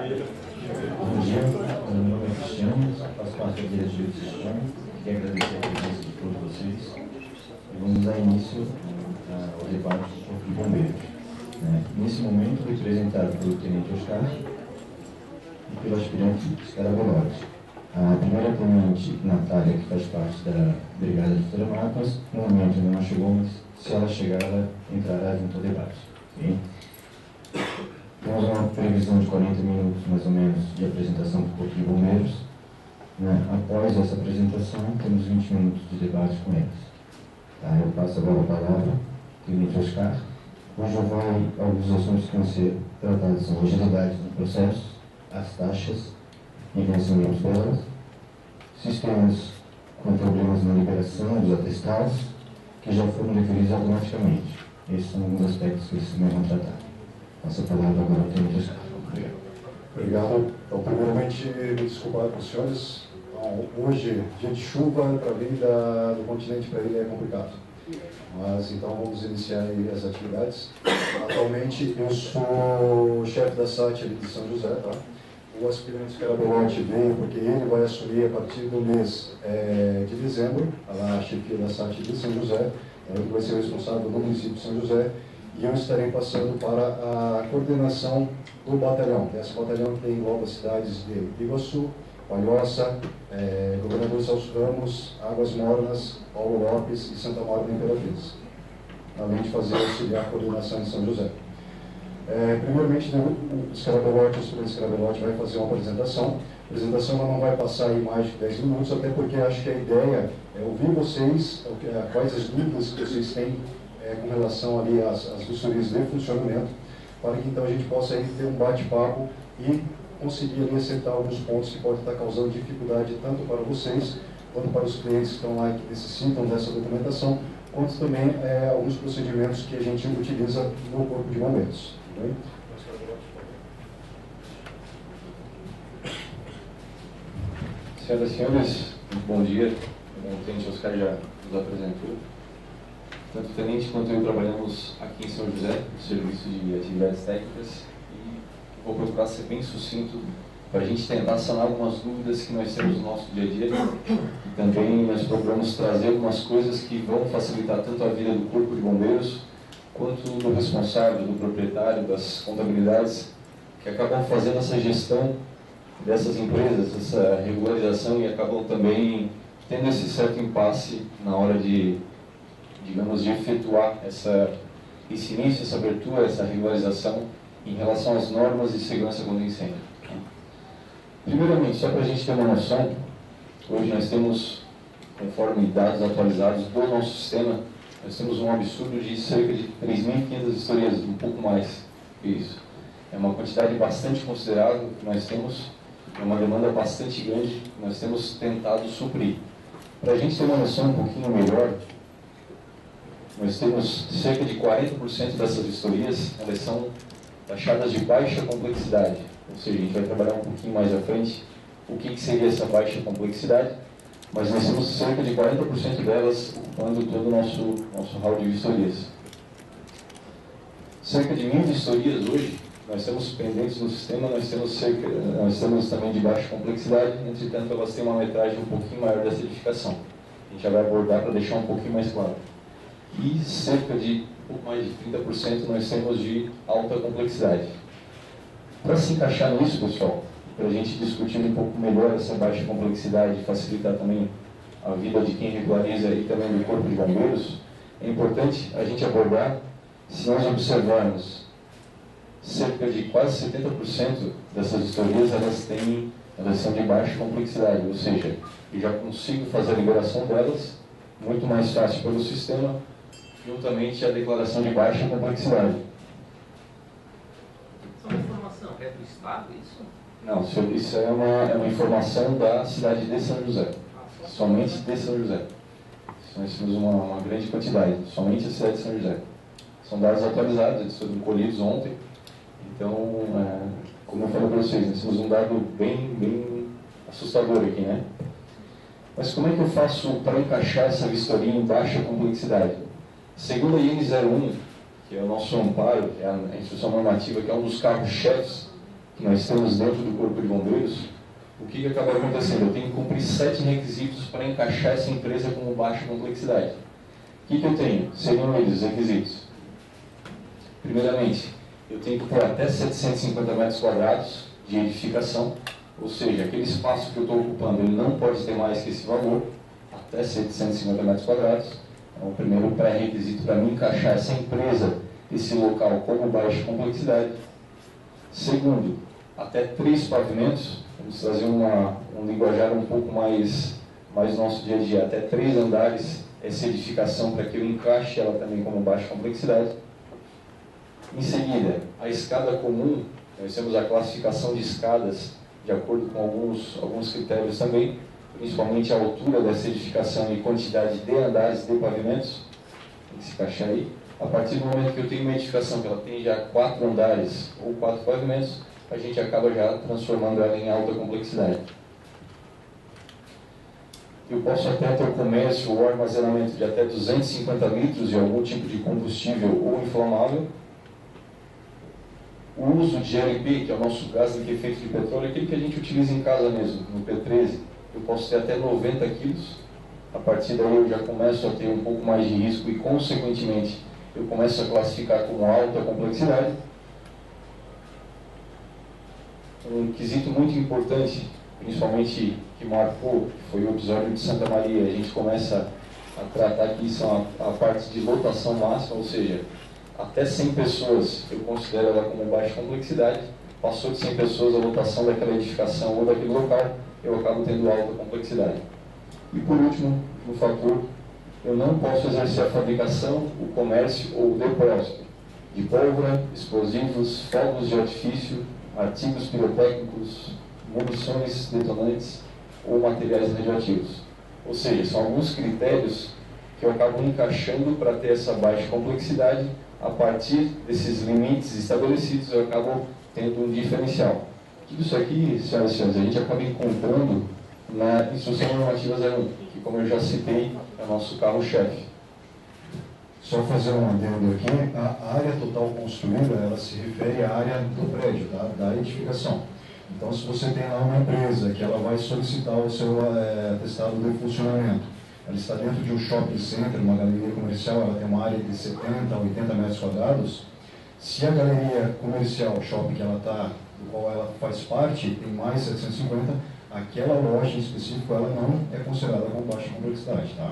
Bom dia, meu nome é Cristiano, faço parte da diretoria do sistema. Quero agradecer a presença de todos vocês e vamos dar início ao debate do Corpo de Bombeiros. Nesse momento, representado pelo Tenente Oscar e pelo aspirante Scarabellotti. A primeira tenente, Natália, que faz parte da Brigada de Florimapas, no momento ainda não chegou, mas se ela chegar, ela entrará junto ao debate. Okay? Temos uma previsão de 40 minutos, mais ou menos, de apresentação do Corpo de Bombeiros. Após essa apresentação, temos 20 minutos de debate com eles. Eu passo agora a palavra ao Tenente Oscar. Hoje alguns assuntos que vão ser tratados são agilidade do processo, as taxas e vencimento delas, sistemas com problemas na liberação dos atestados, que já foram referidos automaticamente. Esses são alguns aspectos que eles também vão tratar. Passo a palavra agora ao Tenente Oscar. Obrigado. Então, primeiramente, me desculpar com os senhores. Então, hoje, dia de chuva, para vir do continente para ele é complicado. Mas, então, vamos iniciar aí as atividades. Atualmente, eu sou chefe da SAT ali de São José, tá? O aspirante Scarabellotti veio porque ele vai assumir a partir do mês de dezembro, a chefia da SAT de São José. Ele vai ser o responsável do município de São José. E eu estarei passando para a coordenação do batalhão. Esse batalhão que engloba as cidades de Iguaçu, Palhoça, Governador Celso Ramos, Águas Mornas, Paulo Lopes e Santa Maria da Imperatriz, além de fazer auxiliar a coordenação de São José. Primeiramente, o Scarabellotti vai fazer uma apresentação. A apresentação não vai passar aí mais de 10 minutos, até porque acho que a ideia é ouvir vocês, quais as dúvidas que vocês têm com relação ali às vistorias de funcionamento, para que então a gente possa aí ter um bate-papo e conseguir ali acertar alguns pontos que podem estar causando dificuldade tanto para vocês, quanto para os clientes que estão lá e que necessitam dessa documentação, quanto também alguns procedimentos que a gente utiliza no Corpo de Bombeiros. Tá bem? Senhoras e senhores, muito bom dia. O Tenente Oscar já nos apresentou. Tanto o Tenente quanto eu trabalhamos aqui em São José, no Serviço de Atividades Técnicas, e vou procurar ser bem sucinto para a gente tentar sanar algumas dúvidas que nós temos no nosso dia a dia. E também nós procuramos trazer algumas coisas que vão facilitar tanto a vida do Corpo de Bombeiros, quanto do responsável, do proprietário, das contabilidades, que acabam fazendo essa gestão dessas empresas, essa regularização, e acabam também tendo esse certo impasse na hora de, digamos, de efetuar esse início, essa abertura, essa regularização em relação às normas de segurança contra incêndio. Primeiramente, só para a gente ter uma noção, hoje nós temos, conforme dados atualizados do nosso sistema, nós temos um absurdo de cerca de 3.500 vistorias, um pouco mais que isso. É uma quantidade bastante considerável que nós temos, é uma demanda bastante grande que nós temos tentado suprir. Para a gente ter uma noção um pouquinho melhor, nós temos cerca de 40% dessas vistorias, elas são taxadas de baixa complexidade. Ou seja, a gente vai trabalhar um pouquinho mais à frente o que seria essa baixa complexidade, mas nós temos cerca de 40% delas ocupando todo o nosso hall de vistorias. Cerca de 1.000 vistorias hoje, nós temos pendentes no sistema, nós temos também de baixa complexidade, entretanto elas têm uma metragem um pouquinho maior da certificação. A gente já vai abordar para deixar um pouquinho mais claro. E cerca de um pouco mais de 30% nós temos de alta complexidade. Para se encaixar nisso, pessoal, para a gente discutir um pouco melhor essa baixa complexidade e facilitar também a vida de quem regulariza e também do Corpo de Bombeiros, é importante a gente abordar, se nós observarmos, cerca de quase 70% dessas vistorias elas são de baixa complexidade, ou seja, eu já consigo fazer a liberação delas muito mais fácil pelo sistema, juntamente à declaração de baixa complexidade. Isso é uma informação, é do Estado isso? Não, isso é uma informação da cidade de São José, somente de São José. Nós temos uma grande quantidade, somente a cidade de São José. São dados atualizados, eles foram colhidos ontem. Então, como eu falei para vocês, nós temos um dado bem assustador aqui, né? Mas como é que eu faço para encaixar essa vistoria em baixa complexidade? Segundo a IN 01, que é o nosso amparo, que é a instrução normativa, que é um dos carros-chefes que nós temos dentro do Corpo de Bombeiros, o que acaba acontecendo? Eu tenho que cumprir 7 requisitos para encaixar essa empresa como baixa complexidade. O que eu tenho? Seriam eles os requisitos. Primeiramente, eu tenho que ter até 750 metros quadrados de edificação, ou seja, aquele espaço que eu estou ocupando, ele não pode ter mais que esse valor, até 750 metros quadrados. É o primeiro pré-requisito para mim encaixar essa empresa, esse local como baixa complexidade. Segundo, até 3 pavimentos, vamos trazer um linguajar um pouco mais nosso dia a dia, até 3 andares, essa edificação para que eu encaixe ela também como baixa complexidade. Em seguida, a escada comum, nós temos a classificação de escadas de acordo com alguns critérios também, principalmente a altura dessa edificação e quantidade de andares de pavimentos, tem que se encaixar aí. A partir do momento que eu tenho uma edificação que ela tem já 4 andares ou 4 pavimentos, a gente acaba já transformando ela em alta complexidade. Eu posso até ter o comércio ou armazenamento de até 250 litros de algum tipo de combustível ou inflamável. O uso de GLP, que é o nosso gás liquefeito de petróleo, aquele que a gente utiliza em casa mesmo, no P13, eu posso ter até 90 quilos. A partir daí eu já começo a ter um pouco mais de risco e, consequentemente, eu começo a classificar como alta complexidade. Um quesito muito importante, principalmente que marcou, que foi o episódio de Santa Maria. A gente começa a tratar aqui, são a parte de lotação máxima, ou seja, até 100 pessoas eu considero ela como baixa complexidade. Passou de 100 pessoas a lotação daquela edificação ou daquele local, eu acabo tendo alta complexidade. E por último, no fator, eu não posso exercer a fabricação, o comércio ou o depósito de pólvora, explosivos, fogos de artifício, artigos pirotécnicos, munições detonantes ou materiais radioativos. Ou seja, são alguns critérios que eu acabo encaixando para ter essa baixa complexidade. A partir desses limites estabelecidos, eu acabo tendo um diferencial. Tudo isso aqui, senhoras e senhores, a gente acaba encontrando na Instrução Normativa 01, que, como eu já citei, é o nosso carro-chefe. Só fazer um adendo aqui, a área total construída, ela se refere à área do prédio, da edificação. Então, se você tem lá uma empresa que ela vai solicitar o seu atestado de funcionamento, ela está dentro de um shopping center, uma galeria comercial, ela tem uma área de 70 a 80 metros quadrados. Se a galeria comercial, shopping que ela está, do qual ela faz parte, tem mais 750, aquela loja em específico, ela não é considerada como baixa complexidade, tá?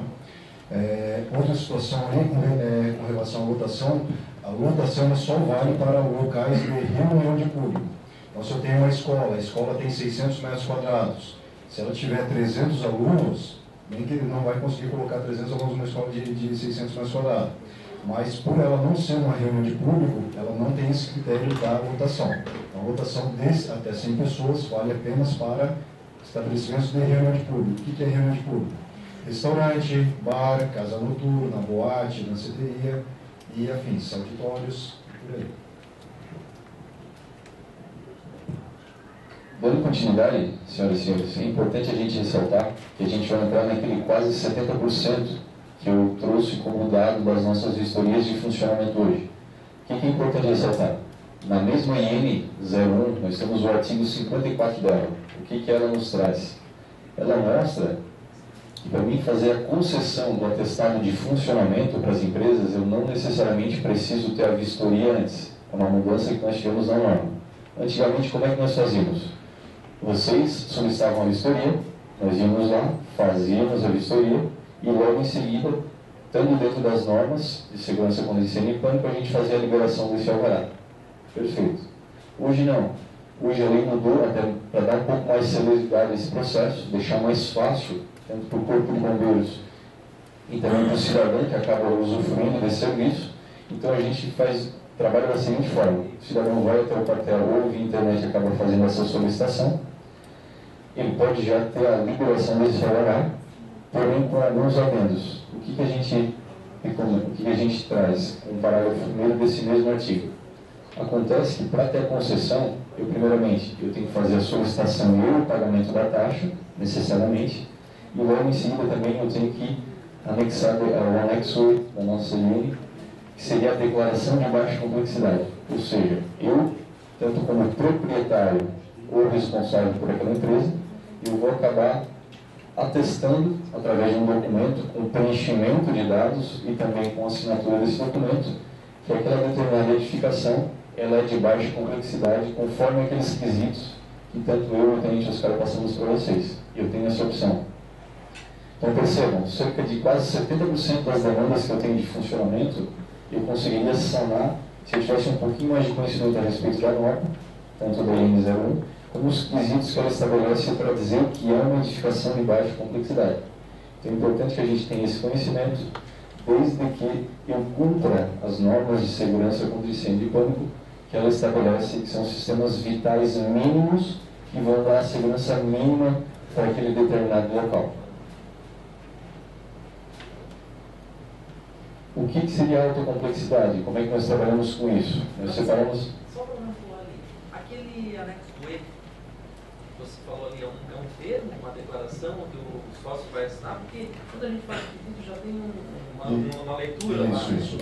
Outra situação ali, com relação à lotação, a lotação só vale para locais de reunião de público. Então, se eu tenho uma escola, a escola tem 600 metros quadrados, se ela tiver 300 alunos, bem que ele não vai conseguir colocar 300 alunos numa escola de 600 metros quadrados. Mas, por ela não ser uma reunião de público, ela não tem esse critério da lotação. Então, a lotação até 100 pessoas vale apenas para estabelecimentos de reunião de público. O que é reunião de público? Restaurante, bar, casa noturna, boate, danceteria e afins, auditórios e por aí. Dando continuidade, senhoras e senhores, é importante a gente ressaltar que a gente vai entrar naquele quase 70% que eu trouxe como dado das nossas vistorias de funcionamento hoje. O que é importante ressaltar? Na mesma IN 01, nós temos o artigo 54 dela. O que ela nos traz? Ela mostra que, para mim fazer a concessão do atestado de funcionamento para as empresas, eu não necessariamente preciso ter a vistoria antes. É uma mudança que nós tivemos na norma. Antigamente, como é que nós fazíamos? Vocês solicitavam a vistoria, nós íamos lá, fazíamos a vistoria e logo em seguida, estando dentro das normas de segurança contra incêndio e pânico, a gente fazia a liberação desse alvará. Perfeito. Hoje não. Hoje a lei mudou até para dar um pouco mais de celeridade a esse processo, deixar mais fácil, tanto para o Corpo de Bombeiros e também para o cidadão que acaba usufruindo desse serviço. Então a gente trabalha da seguinte forma: o cidadão vai até o quartel ou via internet acaba fazendo essa solicitação, ele pode já ter a liberação desse alvará, porém com alguns adendos. O que a gente recomenda, o que a gente traz com o parágrafo 1º desse mesmo artigo? Acontece que, para ter a concessão, primeiramente, eu tenho que fazer a solicitação e o pagamento da taxa, necessariamente, e logo em seguida também eu tenho que anexar o anexo 8 da nossa lei, que seria a declaração de baixa complexidade. Ou seja, eu tanto como proprietário ou responsável por aquela empresa, eu vou acabar atestando, através de um documento, com preenchimento de dados e também com assinatura desse documento, que aquela determinada edificação ela é de baixa complexidade, conforme aqueles quesitos que tanto eu e o Tenente Oscar passamos para vocês. E eu tenho essa opção. Então percebam, cerca de quase 70% das demandas que eu tenho de funcionamento, eu conseguiria sanar se eu tivesse um pouquinho mais de conhecimento a respeito da norma, tanto da IN01, como os quesitos que ela estabelece para dizer o que é uma edificação de baixa complexidade. Então é importante que a gente tenha esse conhecimento, desde que eu cumpra as normas de segurança contra incêndio e pânico, que ela estabelece que são sistemas vitais mínimos que vão dar a segurança mínima para aquele determinado local. O que seria a alta complexidade? Como é que nós trabalhamos com isso? Nós separamos... Só para não falar ali, aquele anexo E, que você falou ali, é um termo, uma declaração que o sócio vai assinar, porque quando a gente faz pedido já tem uma leitura lá. Isso.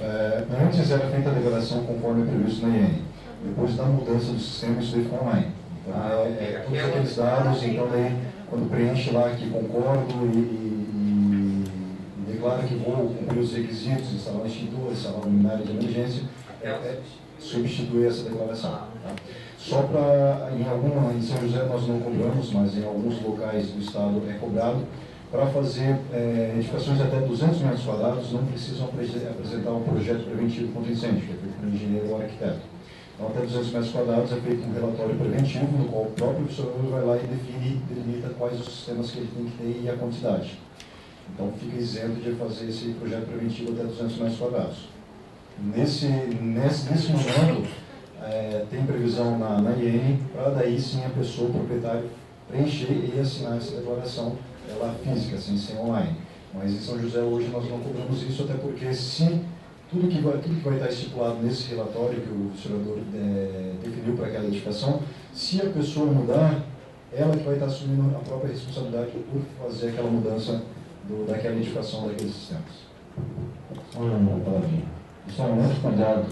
Antes era feita a declaração conforme previsto na IN. Depois da mudança do sistema, isso daí ficou online. Então, todos aqueles dados, então daí, quando preenche lá que concordo e declara que vou cumprir os requisitos, instalar um extintor, instalar uma luminária de emergência, substituir essa declaração. Tá? Só para, em São José nós não cobramos, mas em alguns locais do estado é cobrado. Para fazer edificações até 200 metros quadrados, não precisam apresentar um projeto preventivo contra incêndio, que é feito pelo engenheiro ou arquiteto. Então, até 200 metros quadrados é feito um relatório preventivo, no qual o próprio observador vai lá e delimita quais os sistemas que ele tem que ter e a quantidade. Então, fica isento de fazer esse projeto preventivo até 200 metros quadrados. Nesse momento, tem previsão na IN para daí sim a pessoa, o proprietário, preencher e assinar essa declaração, ela física, sem ser online. Mas em São José hoje nós não cobramos isso, até porque se tudo que vai estar estipulado nesse relatório que o observador definiu para aquela edificação, se a pessoa mudar, ela que vai estar assumindo a própria responsabilidade por fazer aquela mudança daquela edificação, daqueles sistemas. Só uma palavrinha. Pessoal, muito cuidado.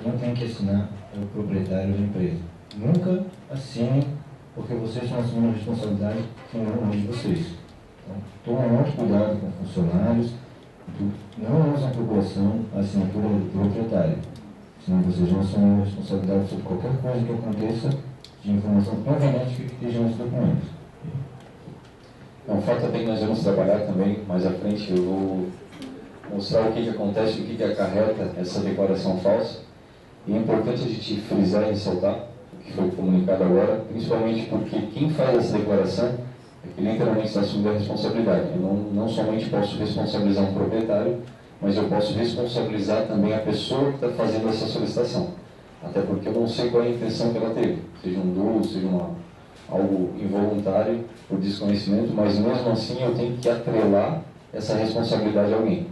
Quem tem que assinar é o proprietário da empresa. Nunca assine, porque vocês estão assumindo a responsabilidade que não é de vocês. Então, tomem muito cuidado com funcionários. Não usem a procuração a assinatura do proprietário. Senão vocês vão assumir a responsabilidade sobre qualquer coisa que aconteça de informação conveniente que esteja nesse documento. O fato é que nós vamos trabalhar também, mais à frente eu vou mostrar o que acontece, o que acarreta essa declaração falsa. E é importante a gente frisar e ressaltar o que foi comunicado agora, principalmente porque quem faz essa declaração é que literalmente está assumindo a responsabilidade. Eu não somente posso responsabilizar um proprietário, mas eu posso responsabilizar também a pessoa que está fazendo essa solicitação. Até porque eu não sei qual é a intenção que ela teve, seja um dolo, seja algo involuntário, por desconhecimento, mas mesmo assim eu tenho que atrelar essa responsabilidade a alguém.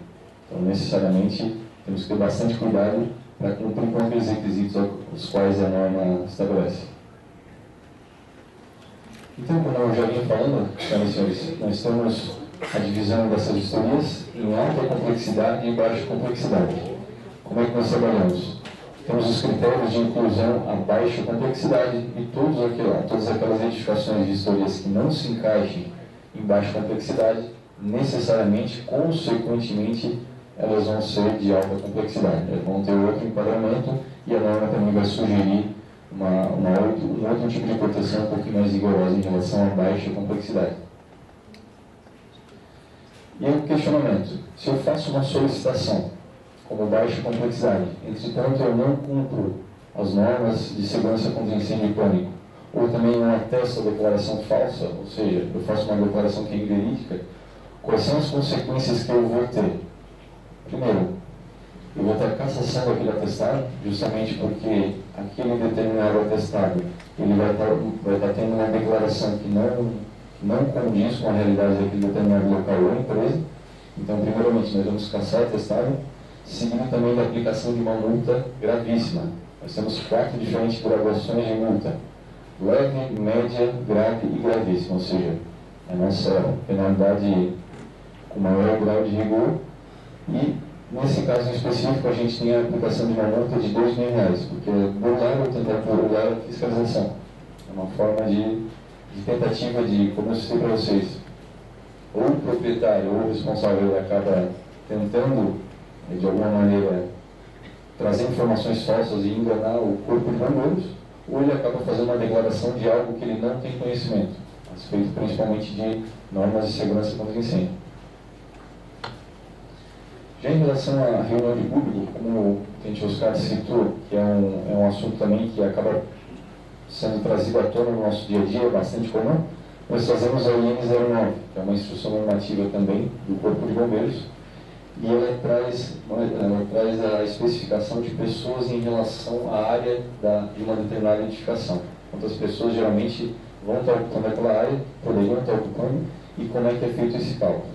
Então, necessariamente, temos que ter bastante cuidado para cumprir com aqueles requisitos os quais a norma estabelece. Então, como eu já vinha falando, senhoras e senhores, nós temos a divisão dessas vistorias em alta complexidade e baixa complexidade. Como é que nós trabalhamos? Temos os critérios de inclusão a baixa complexidade e todas aquelas edificações de vistorias que não se encaixem em baixa complexidade, necessariamente, consequentemente, elas vão ser de alta complexidade. Elas vão ter outro enquadramento e a norma também vai sugerir um outro tipo de proteção um pouquinho mais rigorosa em relação à baixa complexidade. E aí o questionamento: se eu faço uma solicitação como baixa complexidade, entretanto eu não cumpro as normas de segurança contra incêndio e pânico, ou também não atesto a declaração falsa, ou seja, eu faço uma declaração que é inverídica, quais são as consequências que eu vou ter? Primeiro, eu vou ter a cassação daquele atestado, justamente porque aquele determinado atestado ele vai estar tendo uma declaração que não condiz com a realidade daquele determinado local ou empresa. Então, primeiramente, nós vamos cassar o atestado, seguindo também da aplicação de uma multa gravíssima. Nós temos 4 diferentes graduações de multa: leve, média, grave e gravíssima, ou seja, a nossa penalidade com maior grau de rigor. E Nesse caso em específico, a gente tem a aplicação de uma multa de R$2.000, porque burlar ou tentar burlar a fiscalização. É uma forma de tentativa de, como eu citei para vocês, ou o proprietário ou o responsável acaba tentando, de alguma maneira, trazer informações falsas e enganar o corpo de bombeiros, ou ele acaba fazendo uma declaração de algo que ele não tem conhecimento, a respeito principalmente de normas de segurança contra incêndio. Já em relação à reunião de público, como o tenente Oscar citou, que é um assunto também que acaba sendo trazido à tona no nosso dia a dia, bastante comum, nós trazemos a IN 09, que é uma instrução normativa também do Corpo de Bombeiros, e ela traz a especificação de pessoas em relação à área de uma determinada edificação. Quantas pessoas geralmente vão estar ocupando aquela área, poderiam estar ocupando, e como é que é feito esse cálculo.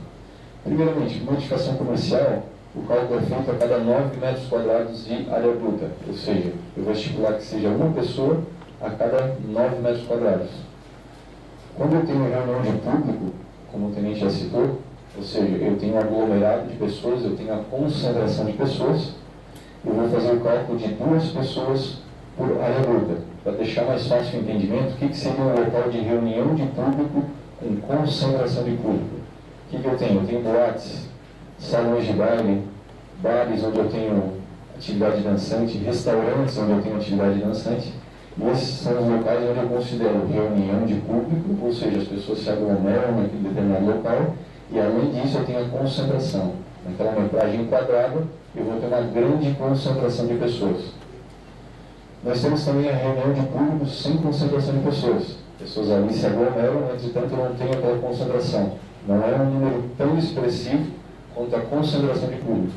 Primeiramente, uma edificação comercial, o cálculo é feito a cada 9 metros quadrados de área bruta, ou seja, eu vou estipular que seja uma pessoa a cada 9 metros quadrados. Quando eu tenho reunião de público, como o tenente já citou, ou seja, eu tenho um aglomerado de pessoas, eu tenho a concentração de pessoas, eu vou fazer o cálculo de 2 pessoas por área bruta. Para deixar mais fácil o entendimento, o que seria um local de reunião de público com concentração de público? O que eu tenho? Eu tenho boates, salões de baile, bares onde eu tenho atividade dançante, restaurantes onde eu tenho atividade dançante. E esses são os locais onde eu considero reunião de público, ou seja, as pessoas se aglomeram naquele determinado local, e além disso eu tenho a concentração. Naquela metragem quadrada, eu vou ter uma grande concentração de pessoas. Nós temos também a reunião de público sem concentração de pessoas. Pessoas ali se aglomeram, entretanto eu não tenho aquela concentração. Não é um número tão expressivo quanto a concentração de público.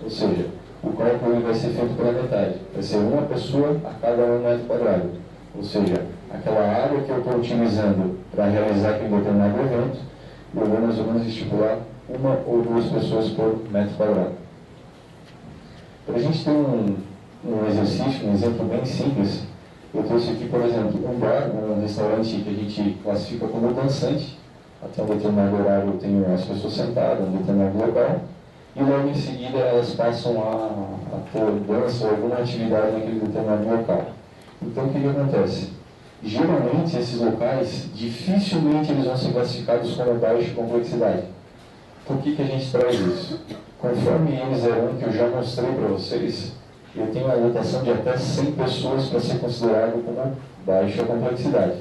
Ou seja, o cálculo vai ser feito pela metade. Vai ser uma pessoa a cada 1 metro quadrado. Ou seja, aquela área que eu estou utilizando para realizar aquele determinado evento, eu vou mais ou menos estipular 1 ou 2 pessoas por metro quadrado. Para a gente ter um exercício, um exemplo bem simples, eu trouxe aqui, por exemplo, um bar, um restaurante que a gente classifica como dançante. Até um determinado horário eu tenho as pessoas sentadas, um determinado local, e logo em seguida elas passam a ter dança ou alguma atividade naquele determinado local. Então o que acontece? Geralmente esses locais, dificilmente eles vão ser classificados como baixa complexidade. Por que a gente traz isso? Conforme IN01 que eu já mostrei para vocês, eu tenho a lotação de até 100 pessoas para ser considerado como baixa complexidade.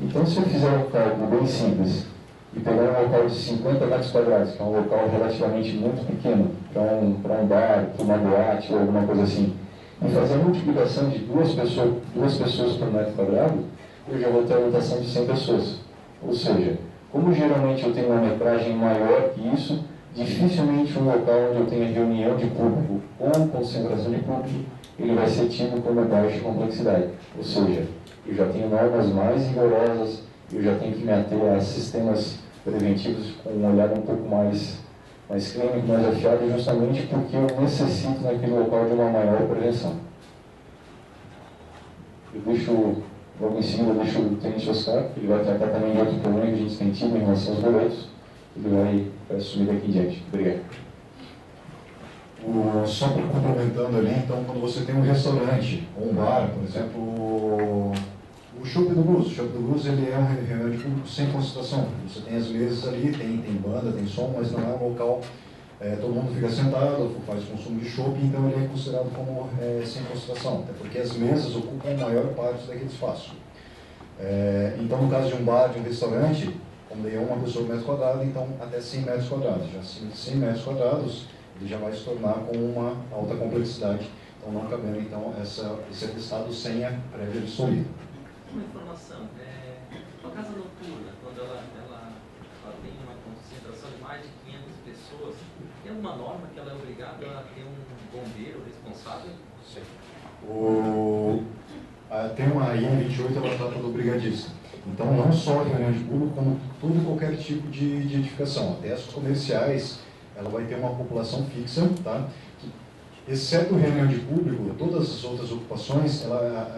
Então se eu fizer um cálculo bem simples, e pegar um local de 50 metros quadrados, que é um local relativamente muito pequeno, para um bar, para uma boate ou alguma coisa assim, e fazer a multiplicação de 2 pessoas por metro quadrado, eu já vou ter a lotação de 100 pessoas. Ou seja, como geralmente eu tenho uma metragem maior que isso, dificilmente um local onde eu tenha reunião de público ou concentração de público, ele vai ser tido como baixa complexidade. Ou seja, eu já tenho normas mais rigorosas, eu já tenho que me ater a sistemas preventivos com um olhar um pouco mais clínico, mais afiado, justamente porque eu necessito naquele local de uma maior prevenção. Eu deixo, logo em seguida, o tenente Oscar, que ele vai tratar também de outro problema que a gente tem tido em relação aos boletos. Ele vai assumir daqui em diante. Obrigado. Só complementando ali, então, quando você tem um restaurante ou um bar, por exemplo, o Chopp do Blues. O Chopp do Blues ele é um reunião de público sem concentração. Você tem as mesas ali, tem banda, tem som, mas não é um local, todo mundo fica sentado, faz consumo de chopp, então ele é considerado como sem concentração, até porque as mesas ocupam a maior parte daquele espaço. Então, no caso de um bar, de um restaurante, como é uma pessoa por metro quadrado, então até 100 metros quadrados. Já acima de 100 metros quadrados, ele já vai se tornar com uma alta complexidade, então não cabendo então, esse atestado sem a prévia absolvida. Uma informação, a casa noturna, quando ela tem uma concentração de mais de 500 pessoas, tem alguma norma que ela é obrigada a ter um bombeiro responsável? Sim. Tem uma IN 28, ela trata do brigadista. Então, não só a reunião de público, como todo e qualquer tipo de edificação. Até as comerciais, ela vai ter uma população fixa, tá? Exceto reunião de público, todas as outras ocupações,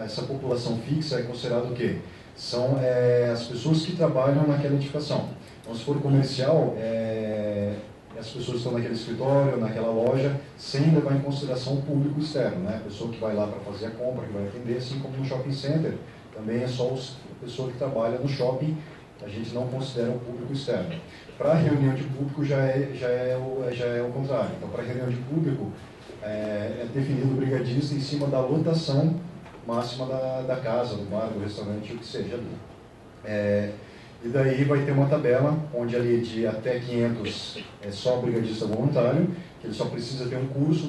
essa população fixa é considerada o quê? São as pessoas que trabalham naquela edificação. Então, se for comercial, as pessoas estão naquele escritório, naquela loja, sem levar em consideração o público externo, né? A pessoa que vai lá para fazer a compra, que vai atender, assim como no shopping center, também é só a pessoa que trabalha no shopping, a gente não considera o público externo. Para reunião de público já é o contrário. Então, para reunião de público, é definido o brigadista em cima da lotação máxima da casa, do bar, do restaurante, o que seja ali. E daí vai ter uma tabela, onde ali de até 500 é só brigadista voluntário, que ele só precisa ter um curso,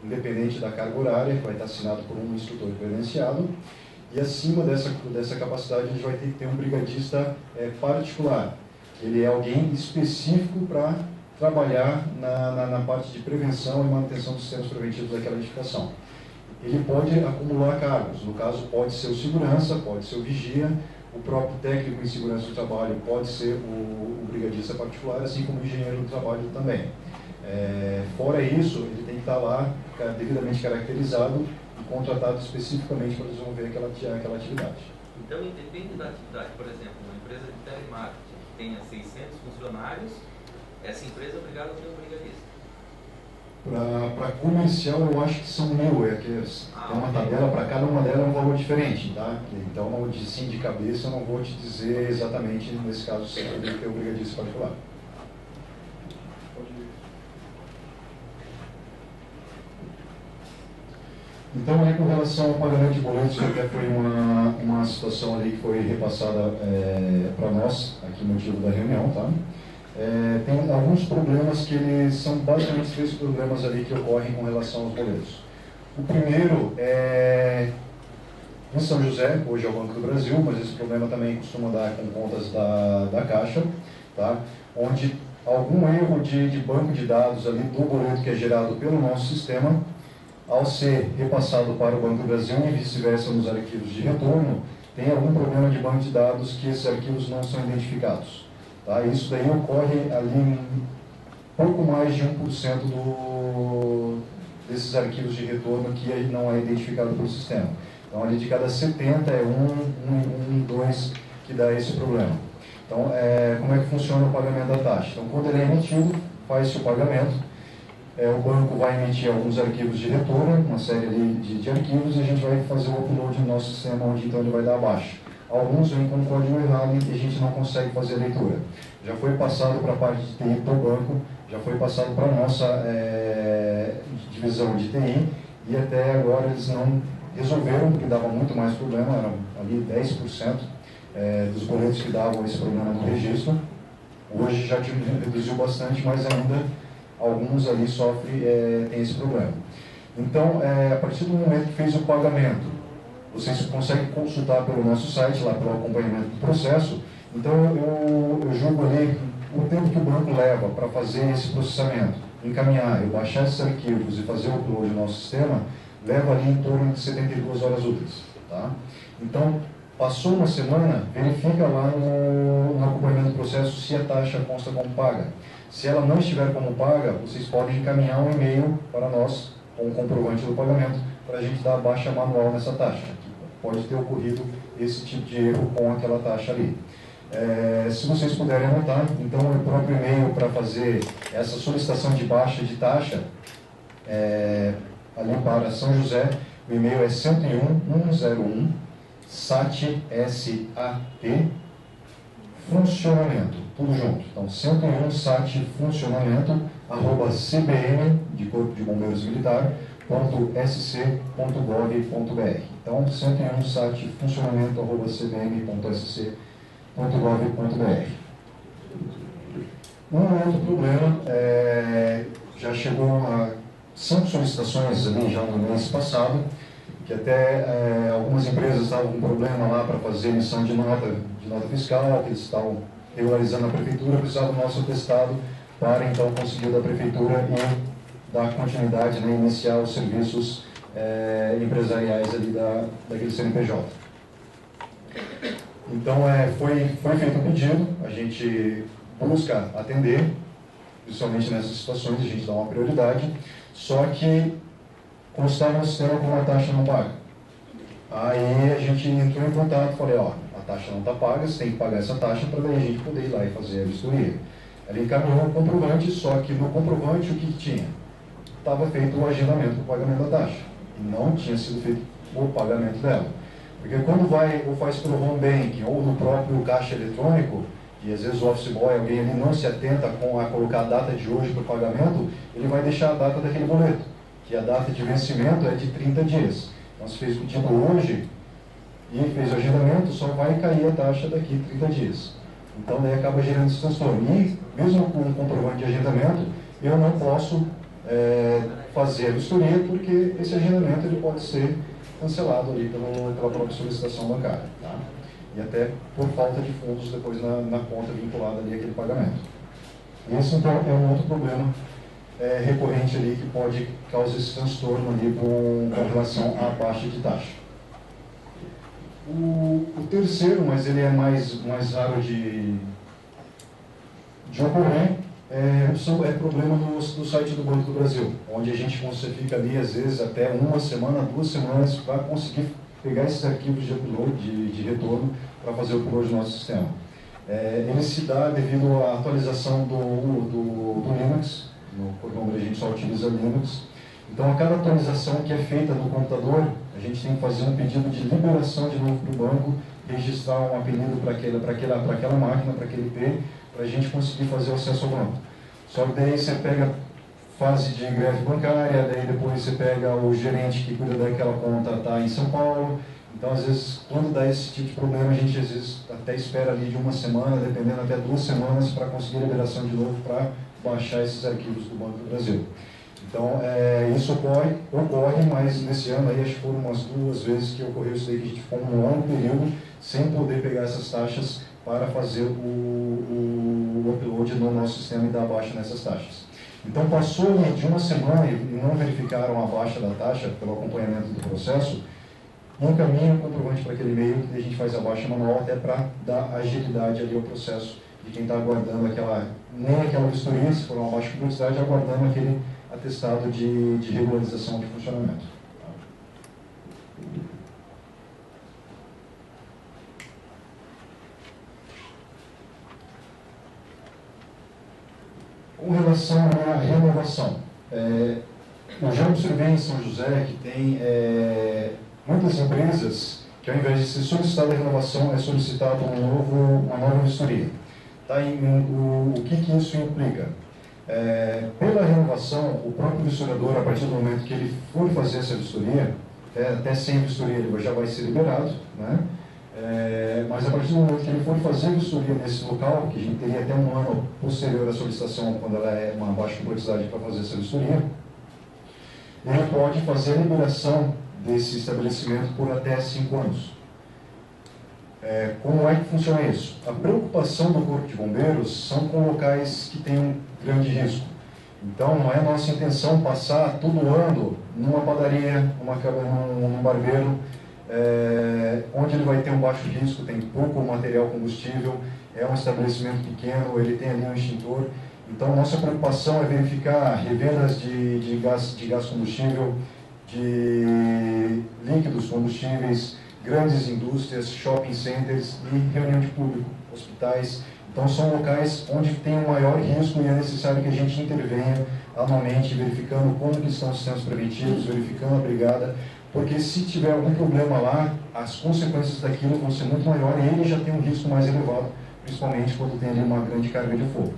independente da carga horária, que vai estar assinado por um instrutor credenciado, e acima dessa capacidade a gente vai ter que ter um brigadista particular. Ele é alguém específico para trabalhar na parte de prevenção e manutenção dos sistemas preventivos daquela edificação. Ele pode acumular cargos, no caso pode ser o segurança, pode ser o vigia, o próprio técnico em segurança do trabalho pode ser o brigadista particular, assim como o engenheiro do trabalho também. Fora isso, ele tem que estar lá devidamente caracterizado e contratado especificamente para desenvolver aquela atividade. Então, independe da atividade, por exemplo, uma empresa de telemarketing que tenha 600 funcionários, essa empresa é obrigada a ter um brigadista. Para comercial, eu acho que são 1000, tem uma tabela, para cada uma delas é um valor diferente, tá? Então, de cabeça, eu não vou te dizer exatamente, nesse caso, se tem que ter um brigadista particular. Então, aí, com relação ao pagamento de boletos, que até foi uma situação ali que foi repassada para nós, aqui no motivo da reunião, tá? Tem alguns problemas que eles são basicamente 3 problemas ali que ocorrem com relação aos boletos. O primeiro é em São José, hoje é o Banco do Brasil, mas esse problema também costuma dar com contas da Caixa, tá? Onde algum erro de banco de dados ali do boleto que é gerado pelo nosso sistema, ao ser repassado para o Banco do Brasil e vice-versa nos arquivos de retorno, tem algum problema de banco de dados que esses arquivos não são identificados. Tá? Isso daí ocorre ali em pouco mais de 1% desses arquivos de retorno que não é identificado pelo sistema. Então, ali de cada 70 é 2 que dá esse problema. Então, como é que funciona o pagamento da taxa? Então, quando ele é emitido, faz-se o pagamento, o banco vai emitir alguns arquivos de retorno, uma série de arquivos, e a gente vai fazer o upload no nosso sistema, onde então ele vai dar a baixa. Alguns vêm com código errado e a gente não consegue fazer a leitura. Já foi passado para a parte de TI do banco, já foi passado para a nossa divisão de TI, e até agora eles não resolveram, porque dava muito mais problema, eram ali 10% dos boletos que davam esse problema no registro. Hoje já reduziu bastante, mas ainda alguns ali tem esse problema. Então, a partir do momento que fez o pagamento, vocês conseguem consultar pelo nosso site, lá pelo acompanhamento do processo. Então, eu julgo ali o tempo que o banco leva para fazer esse processamento, encaminhar, eu baixar esses arquivos e fazer o upload no nosso sistema, leva ali em torno de 72 horas úteis. Tá? Então, passou uma semana, verifica lá no acompanhamento do processo se a taxa consta como paga. Se ela não estiver como paga, vocês podem encaminhar um e-mail para nós com o comprovante do pagamento para a gente dar a baixa manual nessa taxa. Pode ter ocorrido esse tipo de erro com aquela taxa ali. Se vocês puderem anotar, então o próprio e-mail para fazer essa solicitação de baixa de taxa, ali para São José, o e-mail é 101101 SAT, S-A-T, funcionamento, tudo junto. Então, 101 SAT funcionamento, @cbm, de Corpo de Bombeiros Militar, .sc.gov.br. Então, 101 SAT funcionamento, @cbm.sc.gov.br. Um outro problema, já chegou a 5 solicitações ali já no mês passado, que até algumas empresas estavam com problema lá para fazer emissão de nota fiscal, que eles estavam regularizando a prefeitura, precisavam do nosso atestado para então conseguir da prefeitura e dar continuidade, né, iniciar os serviços empresariais ali daquele CNPJ. Então, foi feito um pedido, a gente busca atender, principalmente nessas situações, a gente dá uma prioridade, só que constar no sistema com a taxa não paga. Aí a gente entrou em contato e falei, a taxa não está paga, você tem que pagar essa taxa para daí a gente poder ir lá e fazer a vistoria. Ela encaminhou um comprovante, só que no comprovante o que tinha? Estava feito o agendamento do pagamento da taxa. E não tinha sido feito o pagamento dela. Porque quando vai ou faz pelo home banking ou no próprio caixa eletrônico, e às vezes o office boy, alguém ali não se atenta a colocar a data de hoje para o pagamento, ele vai deixar a data daquele boleto, que a data de vencimento é de 30 dias. Então, se fez o pedido hoje e fez o agendamento, só vai cair a taxa daqui 30 dias. Então, daí acaba gerando esse transtorno. E, mesmo com um comprovante de agendamento, eu não posso fazer a vistoria, porque esse agendamento ele pode ser cancelado ali pela própria solicitação bancária. Tá? E até por falta de fundos depois na conta vinculada ali àquele pagamento. Esse, então, é um outro problema recorrente ali que pode causar esse transtorno ali com relação à baixa de taxa. O terceiro, mas ele é mais raro de ocorrer, é problema do site do Banco do Brasil, onde a gente fica ali, às vezes, até uma semana, 2 semanas, para conseguir pegar esses arquivos de upload, de retorno, para fazer o upload do nosso sistema. Ele se dá devido à atualização do Linux, por nome a gente só utiliza Linux. Então, a cada atualização que é feita no computador, a gente tem que fazer um pedido de liberação de novo para o banco, registrar um apelido para aquela máquina, para aquele IP, para a gente conseguir fazer o acesso ao banco. Só que daí você pega fase de greve bancária, daí depois você pega o gerente que cuida daquela conta, está em São Paulo. Então, às vezes, quando dá esse tipo de problema, a gente às vezes até espera ali de uma semana, dependendo até 2 semanas, para conseguir a liberação de novo para baixar esses arquivos do Banco do Brasil. Então, isso ocorre, mas nesse ano aí acho que foram umas 2 vezes que ocorreu isso daí, que a gente ficou um longo período sem poder pegar essas taxas para fazer o upload no nosso sistema e dar baixa nessas taxas. Então, passou de uma semana e não verificaram a baixa da taxa pelo acompanhamento do processo, encaminha o comprovante para aquele e-mail que a gente faz a baixa manual até para dar agilidade ali ao processo de quem está aguardando nem aquela vistoria, se for uma baixa complexidade, aguardando aquele atestado de regularização de funcionamento. Com relação à renovação, eu já observei em São José que tem muitas empresas que, ao invés de ser solicitada a renovação, é solicitado uma nova vistoria. Tá? O que isso implica? Pela renovação, o próprio vistoriador, a partir do momento que ele for fazer essa vistoria, até sem vistoria ele já vai ser liberado, né? Mas a partir do momento que ele for fazer a vistoria nesse local, que a gente teria até um ano posterior à solicitação, quando ela é uma baixa complexidade para fazer essa vistoria, ele pode fazer a liberação desse estabelecimento por até 5 anos. Como é que funciona isso? A preocupação do Corpo de Bombeiros são com locais que têm um grande risco. Então, não é nossa intenção passar todo ano numa padaria, num barbeiro, onde ele vai ter um baixo risco, tem pouco material combustível, é um estabelecimento pequeno, ele tem ali um extintor. Então, nossa preocupação é verificar revendas de gás combustível, de líquidos combustíveis, grandes indústrias, shopping centers e reunião de público, hospitais. Então, são locais onde tem um maior risco e é necessário que a gente intervenha anualmente, verificando como que estão os sistemas preventivos, verificando a brigada, porque se tiver algum problema lá, as consequências daquilo vão ser muito maiores e ele já tem um risco mais elevado, principalmente quando tem ali uma grande carga de fogo.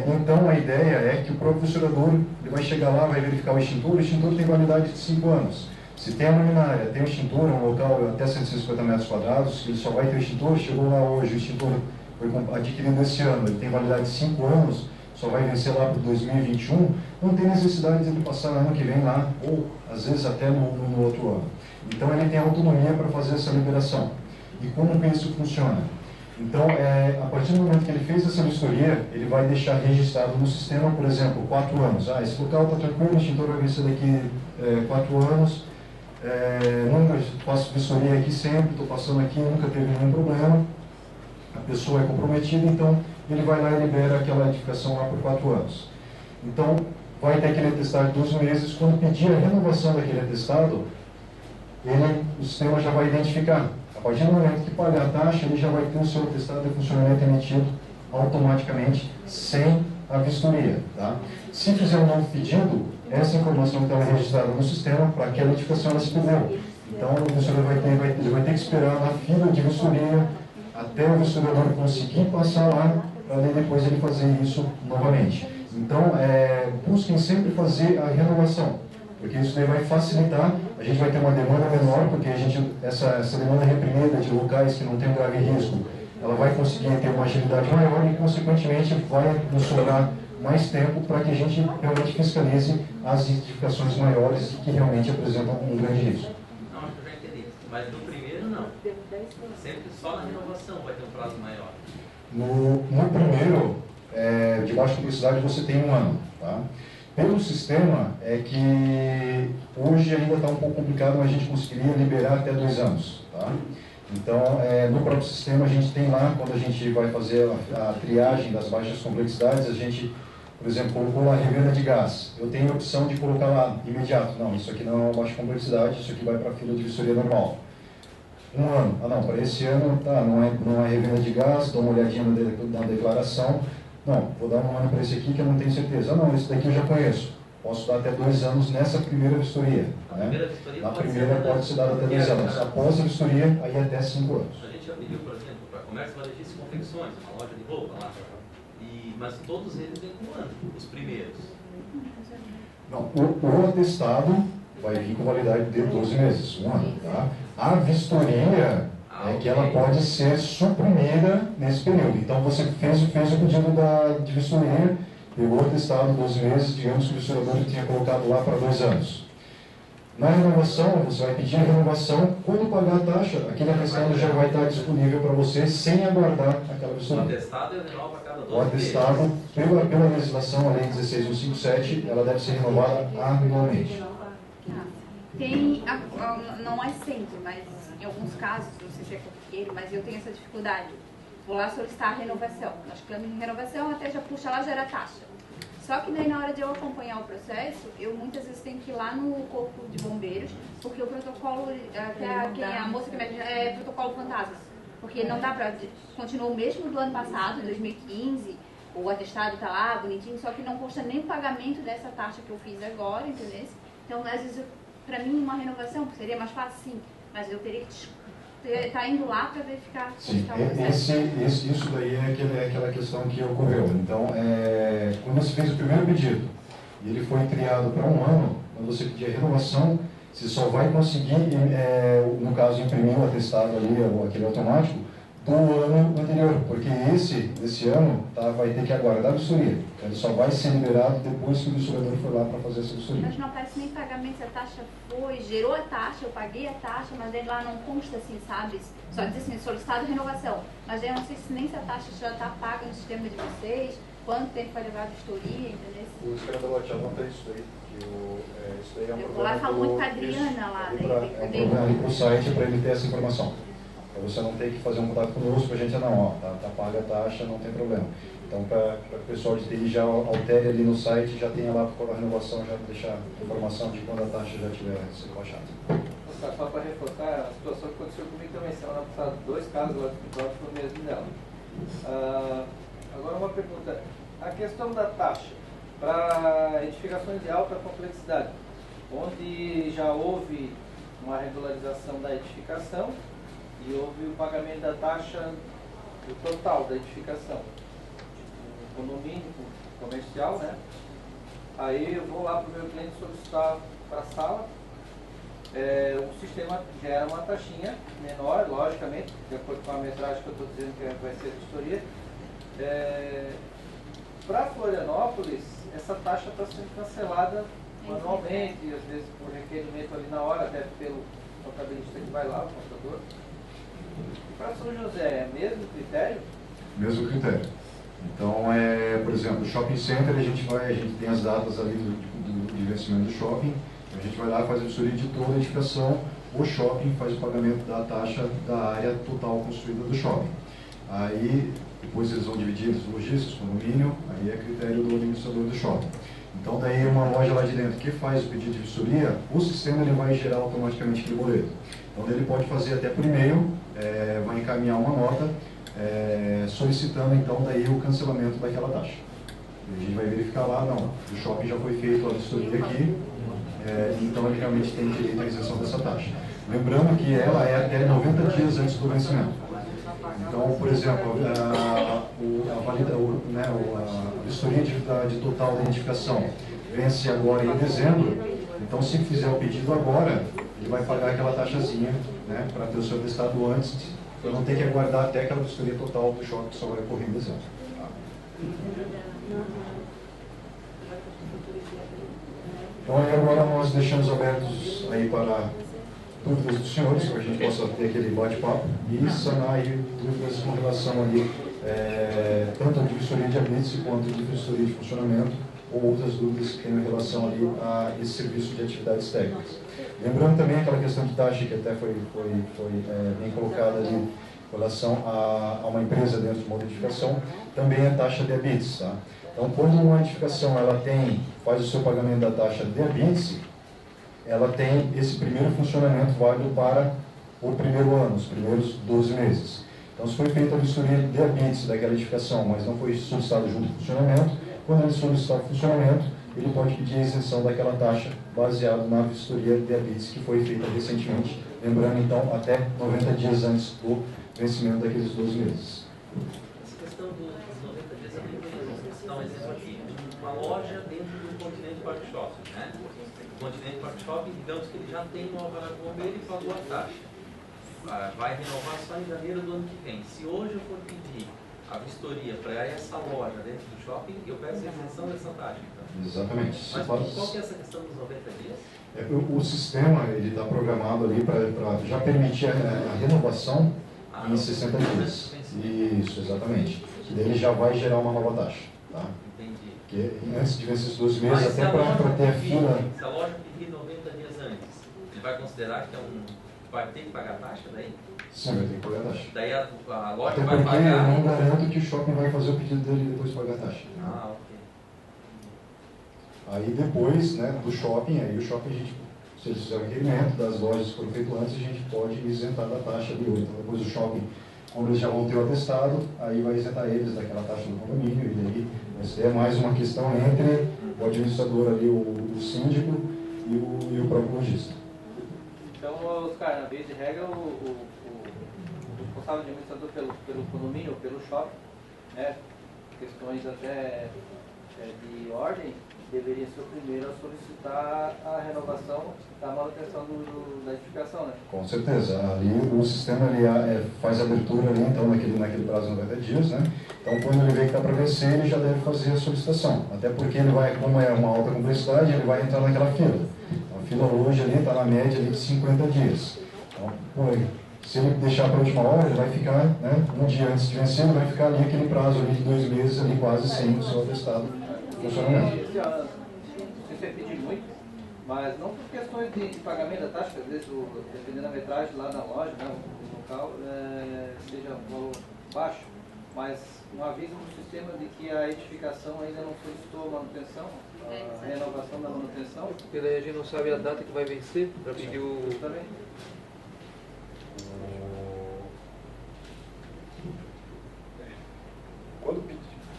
Então, a ideia é que o próprio vistoriador ele vai chegar lá, vai verificar o extintor tem validade de 5 anos. Se tem a luminária, tem o extintor, um local até 150 metros quadrados, ele só vai ter o extintor, chegou lá hoje, o extintor foi adquirido esse ano, ele tem validade de 5 anos, só vai vencer lá para 2021, não tem necessidade de ele passar ano que vem lá, ou às vezes até no outro ano. Então ele tem autonomia para fazer essa liberação. E como que isso funciona? Então, a partir do momento que ele fez essa vistoria, ele vai deixar registrado no sistema, por exemplo, 4 anos. Esse local está tranquilo, o extintor vai vencer daqui 4 anos, nunca faço vistoria aqui sempre, estou passando aqui, nunca teve nenhum problema, a pessoa é comprometida, então ele vai lá e libera aquela edificação lá por 4 anos. Então, vai ter aquele atestado de 12 meses, quando pedir a renovação daquele atestado, o sistema já vai identificar. A partir do momento que pagar a taxa, ele já vai ter o seu atestado de funcionamento emitido automaticamente sem a vistoria. Tá? Se fizer um novo pedido, essa informação está registrada no sistema para aquela edificação ela se perdeu. Então o vistoriador vai ter que esperar na fila de vistoria até o vistoriador conseguir passar lá, para depois ele fazer isso novamente. Então, busquem sempre fazer a renovação, porque isso daí vai facilitar, a gente vai ter uma demanda menor, porque essa demanda reprimida de locais que não tem um grave risco, ela vai conseguir ter uma agilidade maior e, consequentemente, vai nos sobrar mais tempo para que a gente realmente fiscalize as edificações maiores que realmente apresentam um grande risco. Não, acho que eu já entendi. Mas no primeiro, não. Sempre só na renovação vai ter um prazo maior. No primeiro, de baixa complexidade, você tem 1 ano. Tá? Pelo sistema, é que hoje ainda está um pouco complicado, mas a gente conseguiria liberar até 2 anos. Tá? Então, no próprio sistema, a gente tem lá, quando a gente vai fazer a triagem das baixas complexidades, a gente, por exemplo, colocou lá a revenda de gás. Eu tenho a opção de colocar lá imediato. Não, isso aqui não é uma baixa complexidade, isso aqui vai para a fila de vistoria normal. 1 ano. Ah, não, para esse ano tá, não é revenda de gás, dou uma olhadinha na declaração. Não, vou dar 1 ano para esse aqui que eu não tenho certeza. Ah, não, esse daqui eu já conheço. Posso dar até 2 anos nessa primeira vistoria. Né? Na primeira pode ser dada até 2 anos. Após a vistoria, aí até 5 anos. A gente já pediu, por exemplo, para comércio, varejista e confecções, uma loja de roupa lá. Mas todos eles vêm com 1 ano, os primeiros. Não, o atestado vai vir com validade de 12 meses, 1 ano. Tá? A vistoria é que ela pode ser suprimida nesse período. Então, você fez o pedido de vistoria, pegou o atestado 12 meses, digamos que o vistoriador tinha colocado lá para 2 anos. Na renovação, você vai pedir a renovação, quando pagar a taxa, aquele atestado já vai estar disponível para você, sem aguardar aquela vistoria. O atestado é renova a cada 12 meses. O atestado, pela legislação, a lei 16157, ela deve ser renovada anualmente. Não é sempre, mas em alguns casos, não sei se é corriqueiro, mas eu tenho essa dificuldade. Vou lá solicitar a renovação. Nós clamamos em renovação, até já puxa lá, gera taxa. Só que daí na hora de eu acompanhar o processo, eu muitas vezes tenho que ir lá no corpo de bombeiros, porque o protocolo, a moça que me ajuda, é protocolo fantasma. Porque não dá pra, continua o mesmo do ano passado, 2015, o atestado está lá, bonitinho, só que não consta nem o pagamento dessa taxa que eu fiz agora, entendeu? Então, às vezes, para mim, uma renovação seria mais fácil, sim, mas eu teria que estar indo lá para verificar. Sim, isso daí é aquela questão que ocorreu. Então, quando você fez o primeiro pedido e ele foi criado para 1 ano, quando você pedir a renovação, você só vai conseguir, no caso, imprimir o atestado ali, ou aquele automático, do ano anterior, porque esse ano vai ter que aguardar a vistoria. Ele só vai ser liberado depois que o vistoriador for lá para fazer essa vistoria. Mas não aparece nem pagamento, se a taxa gerou a taxa, eu paguei a taxa, mas aí lá não consta assim, sabe? Só diz assim, solicitado renovação. Mas aí eu não sei se nem se a taxa já está paga no sistema de vocês, quanto tempo vai levar a vistoria, entendeu? O escritório já não tem isso aí. Isso daí é um eu vou lá e falo muito com a Adriana lá, né? É um problema ali para o site para ele ter essa informação. Para você não ter que fazer um contato conosco para a gente dizer, não, tá paga a taxa, não tem problema. Então, para o pessoal de TI já altere ali no site, já tenha lá a renovação, já deixar a informação de quando a taxa já tiver sido baixada. Só para reforçar, a situação que aconteceu comigo também, semana passada, 2 casos lá do escritório foi o mesmo dela. Agora uma pergunta, a questão da taxa para edificações de alta complexidade, onde já houve uma regularização da edificação e houve o pagamento da taxa do total da edificação, tipo um condomínio comercial, né? Aí eu vou lá para o meu cliente solicitar para a sala, o sistema gera uma taxinha menor, logicamente, de acordo com a metragem que eu estou dizendo que vai ser a vistoria. Para Florianópolis, essa taxa está sendo cancelada manualmente, e às vezes por requerimento ali na hora, até pelo contabilista que vai lá, o contador. Para São José, é o mesmo critério? Mesmo critério. Então, por exemplo, o shopping center, a gente tem as datas ali do vencimento do shopping, a gente vai lá e faz a vistoria de toda a edificação, o shopping faz o pagamento da taxa da área total construída do shopping. Aí, depois eles vão dividir os lojistas, condomínio, aí é critério do administrador do shopping. Então, daí uma loja lá de dentro que faz o pedido de vistoria, o sistema ele vai gerar automaticamente aquele boleto. Então, ele pode fazer até por e-mail, vai encaminhar uma nota, solicitando então daí o cancelamento daquela taxa. A gente vai verificar lá, não, o shopping já foi feito a vistoria aqui, então ele realmente tem direito à isenção dessa taxa. Lembrando que ela é até 90 dias antes do vencimento. Então, por exemplo, a vistoria de atividade total da identificação vence agora em dezembro, então se fizer o pedido agora, ele vai pagar aquela taxazinha, né, para ter o seu atestado antes, para não ter que aguardar até aquela vistoria total do shopping que só vai ocorrer em dezembro. Então, agora nós deixamos abertos aí para dúvidas dos senhores, para que a gente possa ter aquele bate-papo e sanar aí dúvidas com relação ali, tanto de vistoria de habites quanto de vistoria de funcionamento, ou outras dúvidas que tenham relação ali a esse serviço de atividades técnicas. Lembrando também aquela questão de taxa que até foi bem colocada ali em relação a uma empresa dentro de uma edificação, também é taxa de habites, tá? Então, quando uma edificação ela faz o seu pagamento da taxa de habites, ela tem esse primeiro funcionamento válido para o primeiro ano, os primeiros 12 meses. Então, se foi feita a vistoria de habites daquela edificação, mas não foi solicitado junto com o funcionamento, quando ele solicitar o funcionamento, ele pode pedir a isenção daquela taxa baseado na vistoria de habites que foi feita recentemente, lembrando então até 90 dias antes do vencimento daqueles 12 meses. Essa questão dos 90 dias é muito interessante. Vou citar um exemplo aqui. Uma loja dentro do Continente Park Shopping, né? O Continente Park Shopping, digamos que ele já tem um alvará de bombeiro e pagou a taxa. Vai renovar só em janeiro do ano que vem. Se hoje eu for pedir a vistoria para essa loja dentro do shopping, eu peço a isenção dessa taxa. Então. Exatamente. Mas qual que é essa questão dos 90 dias? O sistema está programado ali para já permitir a renovação em 60 dias. Isso, exatamente. E daí ele já vai gerar uma nova taxa. Tá? Entendi. Porque antes de vencer esses 12 meses, até para ter a fila... Se a loja pedir 90 dias antes, ele vai considerar que vai ter que pagar a taxa daí? Sim, vai ter que pagar a taxa. Daí a loja até vai porque pagar... eu não garanto que o shopping vai fazer o pedido dele e depois pagar a taxa. Ah, ok. Aí depois, né, do shopping, aí o shopping, se eles fizerem o requerimento das lojas que foram feitas antes, a gente pode isentar da taxa de hoje. Então depois do shopping, como eles já vão ter o atestado, aí vai isentar eles daquela taxa do condomínio, e daí vai ser mais uma questão entre o administrador ali, o síndico e o próprio lojista. Então, Oscar, na via de regra, o responsável administrador pelo condomínio ou pelo shopping, né, questões até de ordem, deveria ser o primeiro a solicitar a renovação da manutenção da edificação, né? Com certeza. Ali o sistema faz a abertura ali, então, naquele prazo de 90 dias, né? Então, quando ele vê que está para vencer, ele já deve fazer a solicitação. Até porque ele vai, como é uma alta complexidade, ele vai entrar naquela fila. A fila hoje ali está na média ali de 50 dias. Então, se ele deixar para a última hora, ele vai ficar, né, um dia antes de vencer, ele vai ficar ali aquele prazo ali de 2 meses, ali quase sem o seu atestado de funcionamento. Isso é pedir muito, mas não por questões de pagamento da taxa, às vezes, dependendo da metragem lá na loja, né, no local, seja um valor baixo, mas um aviso no sistema de que a edificação ainda não solicitou a manutenção, a renovação da manutenção. Porque daí a gente não sabe a data que vai vencer para pedir o... Justamente.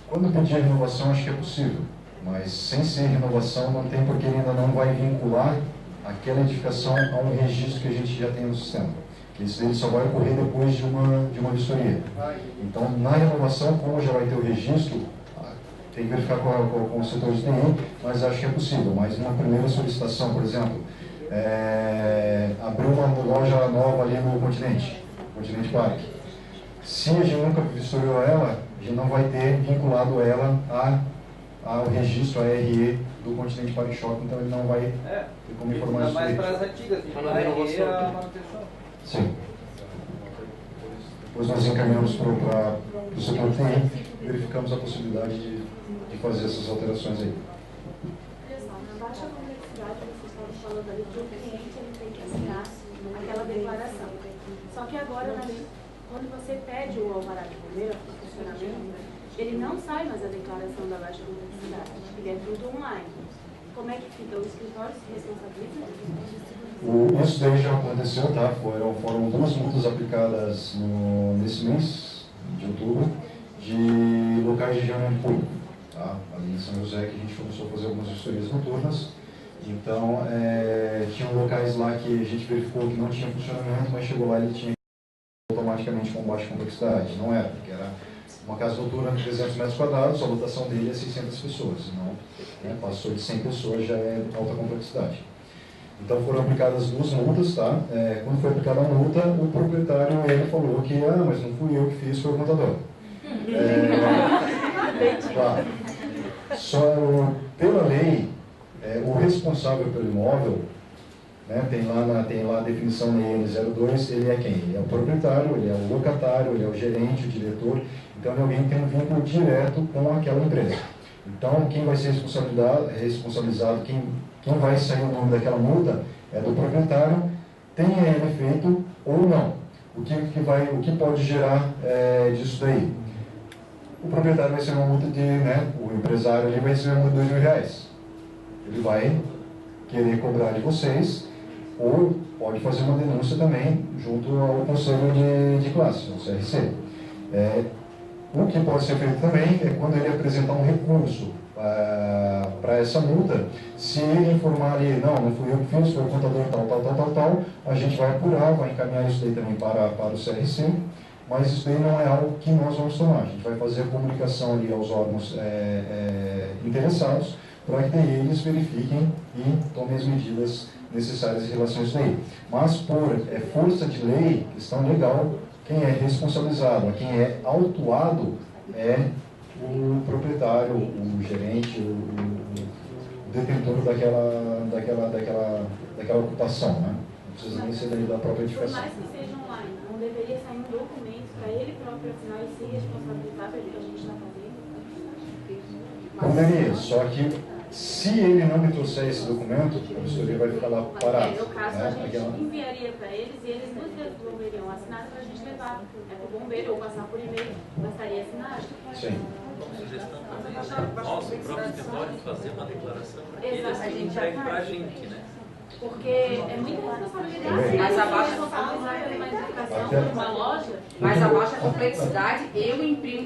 Quando pedir a renovação, acho que é possível, mas sem ser renovação, não tem, porque ele ainda não vai vincular aquela edificação a um registro que a gente já tem no sistema. Isso ele só vai ocorrer depois de uma vistoria. Então, na renovação, como já vai ter o registro, tem que verificar com o setor de TI, mas acho que é possível. Mas numa primeira solicitação, por exemplo, abriu uma loja nova ali no Continente Park. Se a gente nunca vistoriou ela, a gente não vai ter vinculado ela ao registro, a RE do Continente Park Shopping, então ele não vai ter como informar isso. Mais para as antigas, a RE a manutenção. Sim. Depois nós encaminhamos para o setor TI e verificamos a possibilidade de fazer essas alterações aí. Olha só, na baixa complexidade, vocês estavam falando ali que o cliente ele tem que assinar aquela declaração. Só que agora, quando você pede o alvará de bombeiro, o funcionamento, ele não sai mais a declaração da baixa complexidade. Ele é tudo online. Como é que fica? O escritório se responsabiliza? Isso daí já aconteceu, tá? Foram 2 multas aplicadas nesse mês de de outubro, de locais de reunião público. Tá? Ali em São José que a gente começou a fazer algumas vistorias noturnas. Então, tinham locais lá que a gente verificou que não tinha funcionamento, mas chegou lá e ele tinha automaticamente com baixa complexidade. Não era, porque era uma casa noturna de 300 metros quadrados, a lotação dele é 600 pessoas. Não, né, passou de 100 pessoas, já é alta complexidade. Então foram aplicadas 2 multas, tá? Quando foi aplicada a multa, o proprietário ele falou que, mas não fui eu que fiz, foi o contador. Claro. Só pela lei, o responsável pelo imóvel, né, tem lá a definição na IN02, ele é quem? Ele é o proprietário, ele é o locatário, ele é o gerente, o diretor, então ele é alguém que tem um vínculo direto com aquela empresa. Então, quem vai ser responsabilizado, quem vai sair o nome daquela multa é do proprietário, tenha ele feito ou não. O que pode gerar disso daí? O proprietário vai receber uma multa de, né, o empresário ali vai receber uma multa de R$2.000. Ele vai querer cobrar de vocês, ou pode fazer uma denúncia também junto ao Conselho de Classe, o CRC. O que pode ser feito também é quando ele apresentar um recurso para essa multa, se ele informar ali, não fui eu que fiz, foi o contador tal, a gente vai apurar, vai encaminhar isso daí também para o CRC, mas isso daí não é algo que nós vamos tomar. A gente vai fazer a comunicação ali aos órgãos interessados, para que daí eles verifiquem e tomem as medidas necessárias em relação a isso daí. Mas por força de lei, questão legal, quem é responsabilizado, quem é autuado é o proprietário, o gerente, o detentor daquela ocupação, né? Não precisa nem ser da própria edificação. Por mais que seja online, não deveria sair um documento para ele próprio assinar e se responsabilizar pelo que a gente está fazendo? Poderia, só que se ele não me trouxer esse documento, a vistoria vai ficar lá parada. No caso, né? a gente enviaria para eles e eles nos devolveriam assinado para a gente levar para o bombeiro ou passar por e-mail, bastaria assinar. Sim. Como sugestão também, né? Nosso próprio escritório fazer uma declaração para que eles Exatamente. entreguem para a gente, né? Porque é muita responsabilidade. Mas abaixa responsabilizar pela educação de uma loja. Mas abaixa a complexidade,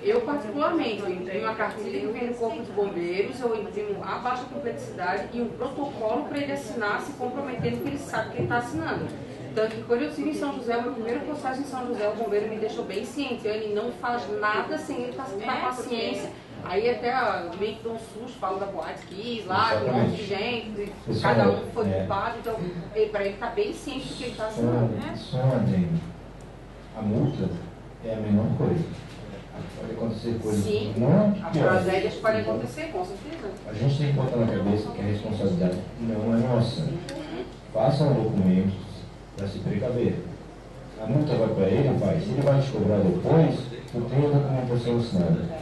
eu particularmente, eu imprimo a cartilha que vem no Corpo de Bombeiros, eu imprimo a baixa complexidade e um protocolo para ele assinar, se comprometendo que ele sabe que ele está assinando. Tanto que quando eu estive em São José, o meu primeiro postagem em São José, o bombeiro me deixou bem ciente, ele não faz nada sem ele estar com a ciência. Aí até meio que dá um susto, falo da boate Kiss lá, com um monte de gente, cada um foi culpado, então para ele estar bem ciente do que ele está assinando. Só um adendo. A multa é a menor coisa. Pode acontecer coisas muito As piores. tragédias podem acontecer, com certeza. A gente tem que botar na cabeça que a responsabilidade não é nossa. Façam documentos para se precaver. A multa vai para ele, vai. Se ele vai te cobrar depois, tu tem a documentação assinada.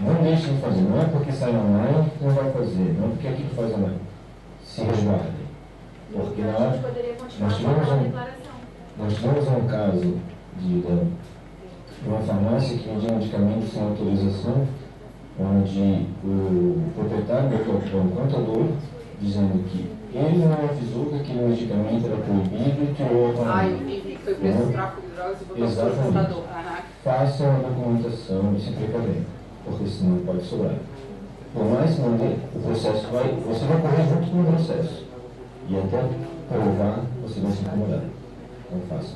Não deixe de fazer, não é porque sai online que não vai fazer, não é porque aquilo faz online. Se resguarde. Porque nós tivemos um caso de uma farmácia que vendia medicamentos sem autorização, onde o proprietário botou um contador dizendo que ele não avisou que aquele medicamento era proibido e tirou a farmácia. Eu vi que foi preso de tráfico de drogas e botou o computador. Façam a documentação e se precaver, porque senão pode sobrar. Por mais que não dê, o processo você vai correr junto com o processo. E até provar, você vai se incomodar. Então faça.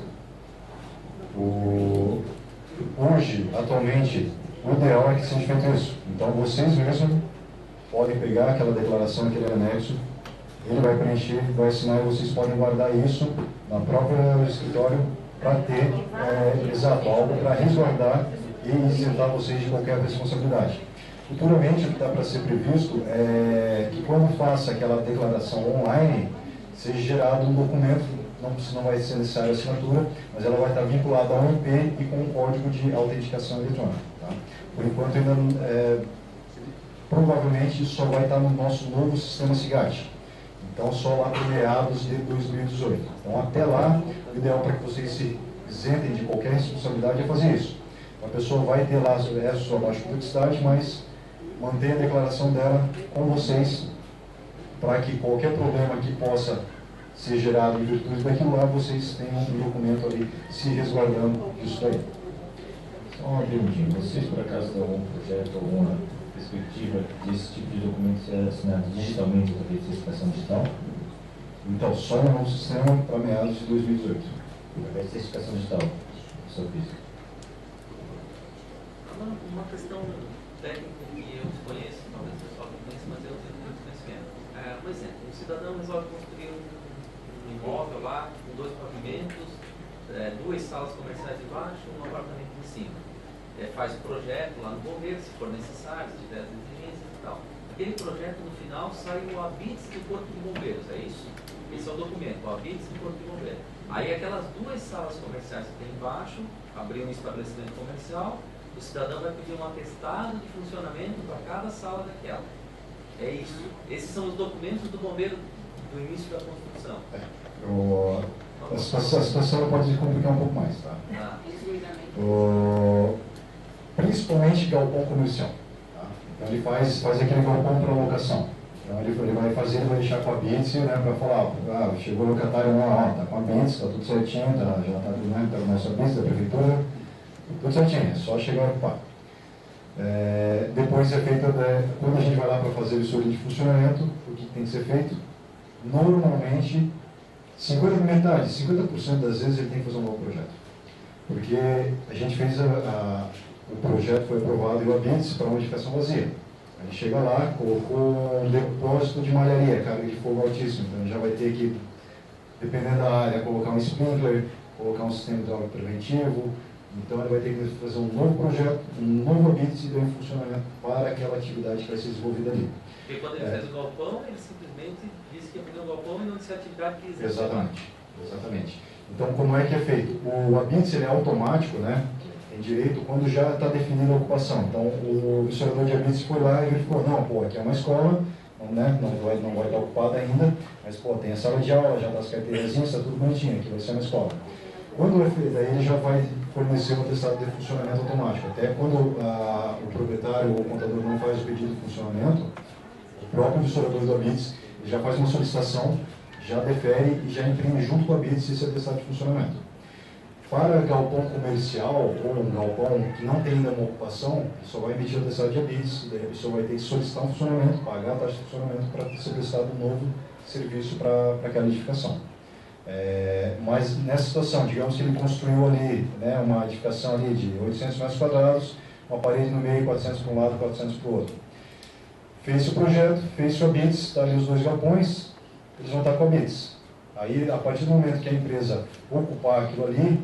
Hoje, atualmente, o ideal é que seja feito isso. Então vocês mesmos podem pegar aquela declaração, aquele anexo, ele vai preencher, vai assinar e vocês podem guardar isso na própria escritório para ter, algo para resguardar e isentar vocês de qualquer responsabilidade. Futuramente, o que está para ser previsto é que quando faça aquela declaração online, seja gerado um documento, não vai ser necessária a assinatura, mas ela vai estar vinculada ao IP e com um código de autenticação eletrônica. Tá? Por enquanto, ainda provavelmente isso só vai estar no nosso novo sistema SIGAT. Então, só lá para meados de 2018. Então, até lá, o ideal para que vocês se isentem de qualquer responsabilidade é fazer isso. A pessoa vai ter lá a sua baixa complexidade, mas mantém a declaração dela com vocês para que qualquer problema que possa ser gerado em virtude daquilo lá, vocês tenham um documento ali se resguardando disso daí. Só uma perguntinha. Vocês, por acaso, dão algum projeto, alguma perspectiva desse tipo de documento ser assinado digitalmente através de certificação digital? Então, só um novo sistema para meados de 2018. Através de certificação digital, pessoa física. Uma questão técnica que eu desconheço, talvez o pessoal não conheça, mas eu tenho muito conhecimento. Por exemplo, um cidadão resolve construir um imóvel lá com 2 pavimentos, 2 salas comerciais embaixo, um apartamento em cima. Faz o projeto lá no bombeiro, se for necessário, se tiver as exigências e tal. Aquele projeto, no final, sai o habite do Corpo de Bombeiros, é isso? Esse é o documento, o habite do Corpo de Bombeiros. Aí aquelas 2 salas comerciais que tem embaixo, abrir um estabelecimento comercial, o cidadão vai pedir um atestado de funcionamento para cada sala daquela. É isso. Esses são os documentos do bombeiro do início da construção. A situação pode se complicar um pouco mais, tá? Principalmente galpão comercial. Tá? Então ele faz aquele galpão para locação. Então ele vai fazer, ele vai deixar com a BITS, né, para falar, chegou o locatário lá, está com a BITS, está tudo certinho, já está tudo, né, está com a nossa BITS da prefeitura, tudo certinho, é só chegar e ocupar. Depois é feito, quando a gente vai lá para fazer o estudo de funcionamento, o que tem que ser feito? Normalmente, 50% das vezes ele tem que fazer um novo projeto. Porque a gente fez o projeto foi aprovado e o ambiente para uma edificação vazia. A gente chega lá, colocou um depósito de malharia, carga de fogo altíssimo, então já vai ter que, dependendo da área, colocar um sprinkler, colocar um sistema hidráulico preventivo. Então ele vai ter que fazer um novo projeto, um novo ambiente de funcionamento para aquela atividade que vai ser desenvolvida ali. Porque quando ele fez o galpão, ele simplesmente disse que ia fazer o galpão e não disse a atividade que existe. Exatamente. Então, como é que é feito? O ambiente ele é automático, né? Em direito, quando já está definida a ocupação. Então, o vissorador de ambientes foi lá e verificou, não, pô, aqui é uma escola, né? não vai estar ocupada ainda, mas, pô, tem a sala de aula, já dá as carteirazinhas, está tudo bonitinho, aqui vai ser uma escola. Quando é feito, aí ele já vai fornecer um atestado de funcionamento automático. Até quando o proprietário ou o contador não faz o pedido de funcionamento, o próprio vissorador do ambientes já faz uma solicitação, já defere e já imprime junto com o ambientes esse atestado de funcionamento. Para galpão comercial ou um galpão que não tem ainda uma ocupação, só vai emitir o atestado de habites, daí a pessoa vai ter que solicitar um funcionamento, pagar a taxa de funcionamento para ser prestado um novo serviço para aquela edificação. Mas nessa situação, digamos que ele construiu ali, né, uma edificação ali de 800 metros quadrados, uma parede no meio, 400 para um lado, 400 para o outro. Fez o projeto, fez o habites, está ali os 2 galpões, eles vão estar com habites. Aí, a partir do momento que a empresa ocupar aquilo ali,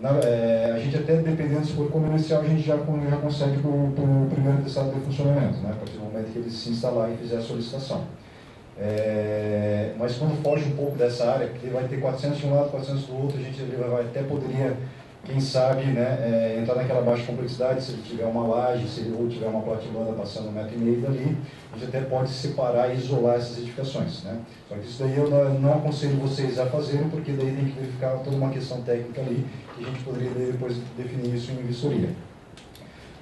a gente até, dependendo se for comercial, a gente já consegue o primeiro atestado de funcionamento, né, a partir do momento que ele se instalar e fizer a solicitação. Mas quando foge um pouco dessa área, porque vai ter 400 de um lado, 400 do outro, a gente até poderia, quem sabe, né, entrar naquela baixa complexidade, se ele tiver uma laje, se ele ou tiver uma platibanda passando 1,5 m dali, a gente até pode separar e isolar essas edificações, né? Só que isso daí eu não aconselho vocês a fazerem, porque daí tem que verificar toda uma questão técnica ali, que a gente poderia depois definir isso em vistoria.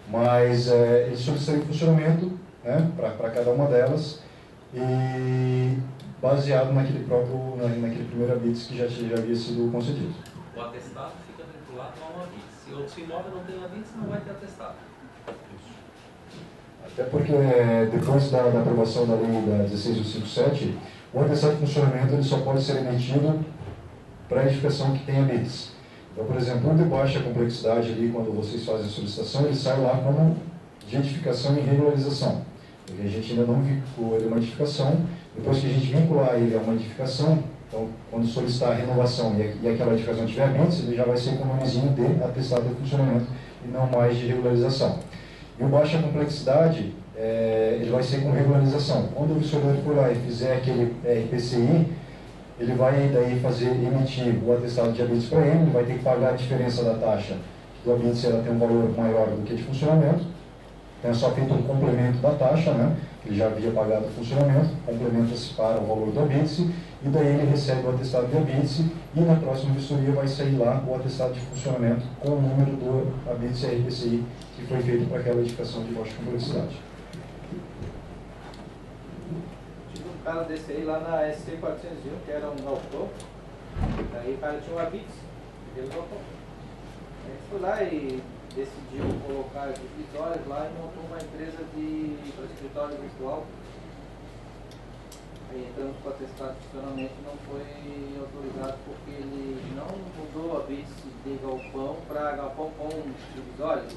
Mas eles solicitaram funcionamento, né, para cada uma delas, e baseado naquele primeiro habites que já havia sido concedido. O atestado fica vinculado a um habites. Se outro imóvel não tem habites, não vai ter atestado. Até porque depois da aprovação da lei da 16157, o atestado de funcionamento ele só pode ser emitido para a edificação que tem habites. Então, por exemplo, um de baixa complexidade ali, quando vocês fazem a solicitação, ele sai lá como de edificação e regularização. Porque a gente ainda não vinculou ele a uma edificação. Depois que a gente vincular ele a uma edificação, então, quando solicitar a renovação e aquela edificação tiver habites, ele já vai ser com o nomezinho de atestado de funcionamento e não mais de regularização. E o baixa complexidade, ele vai ser com regularização. Quando o vissorador for lá e fizer aquele RPCI, ele vai daí emitir o atestado de habites para ele vai ter que pagar a diferença da taxa do habites, ela tem um valor maior do que de funcionamento. Então é só feito um complemento da taxa, né? Ele já havia pagado o funcionamento, complementa-se para o valor do habites, e daí ele recebe o atestado de habites, e na próxima vistoria vai sair lá o atestado de funcionamento com o número do habites RPCI que foi feito para aquela edificação de baixa complexidade. Tive um cara desse aí lá na SC401, que era um galpão, daí o cara tinha um habites, ele galpão. Aí foi lá e decidiu colocar as divisórias lá e montou uma empresa para escritório virtual. Aí entramos para testar de funcionamento, não foi autorizado porque ele não mudou a base de galpão para galpão com divisórias.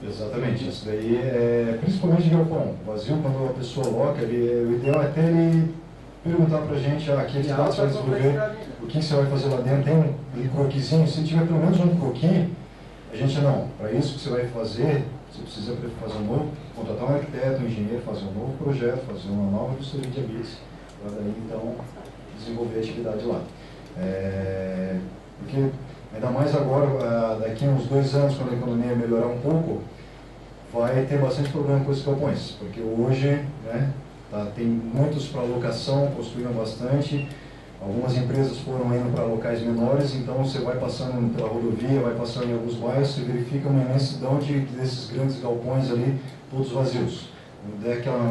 Exatamente, isso daí é principalmente de galpão vazio, quando a pessoa loca, o ideal é até ele perguntar pra gente, aqui você vai desenvolver, o que você vai fazer lá dentro, tem um croquisinho, se tiver pelo menos um croquis, a gente não, para isso que você vai fazer, você precisa fazer um novo, contratar um arquiteto, um engenheiro, fazer um novo projeto, fazer uma nova vistoria de habites, para daí então desenvolver a atividade lá. Porque ainda mais agora, daqui a uns 2 anos, quando a economia melhorar um pouco, vai ter bastante problema com esses galpões, porque hoje, né, tem muitos para locação, construíram bastante, algumas empresas foram indo para locais menores, então você vai passando pela rodovia, vai passando em alguns bairros, você verifica uma imensidão desses grandes galpões ali, todos vazios. Quando der aquela,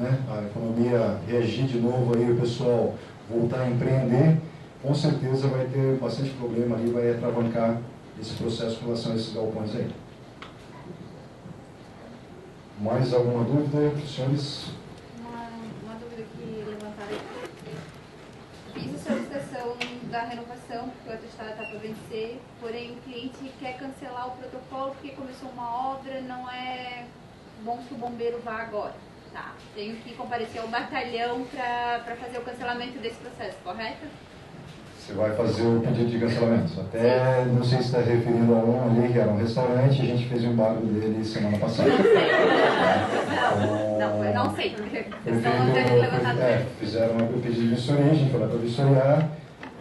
né, a economia reagir de novo, aí o pessoal voltar a empreender, com certeza vai ter bastante problema ali, vai atravancar esse processo com relação a esses galpões aí. Mais alguma dúvida, senhores? Uma dúvida que levantaram aqui. Fiz a solicitação da renovação, porque o atestado está para vencer, porém o cliente quer cancelar o protocolo porque começou uma obra, não é bom que o bombeiro vá agora. Tá, tenho que comparecer ao batalhão para fazer o cancelamento desse processo, correto? Você vai fazer o pedido de cancelamento. Até, não sei se está referindo a um ali, que era um restaurante, a gente fez o embargo dele semana passada. Não, eu não sei, porque fizeram o pedido de vistoria, a gente foi lá para vistoriar.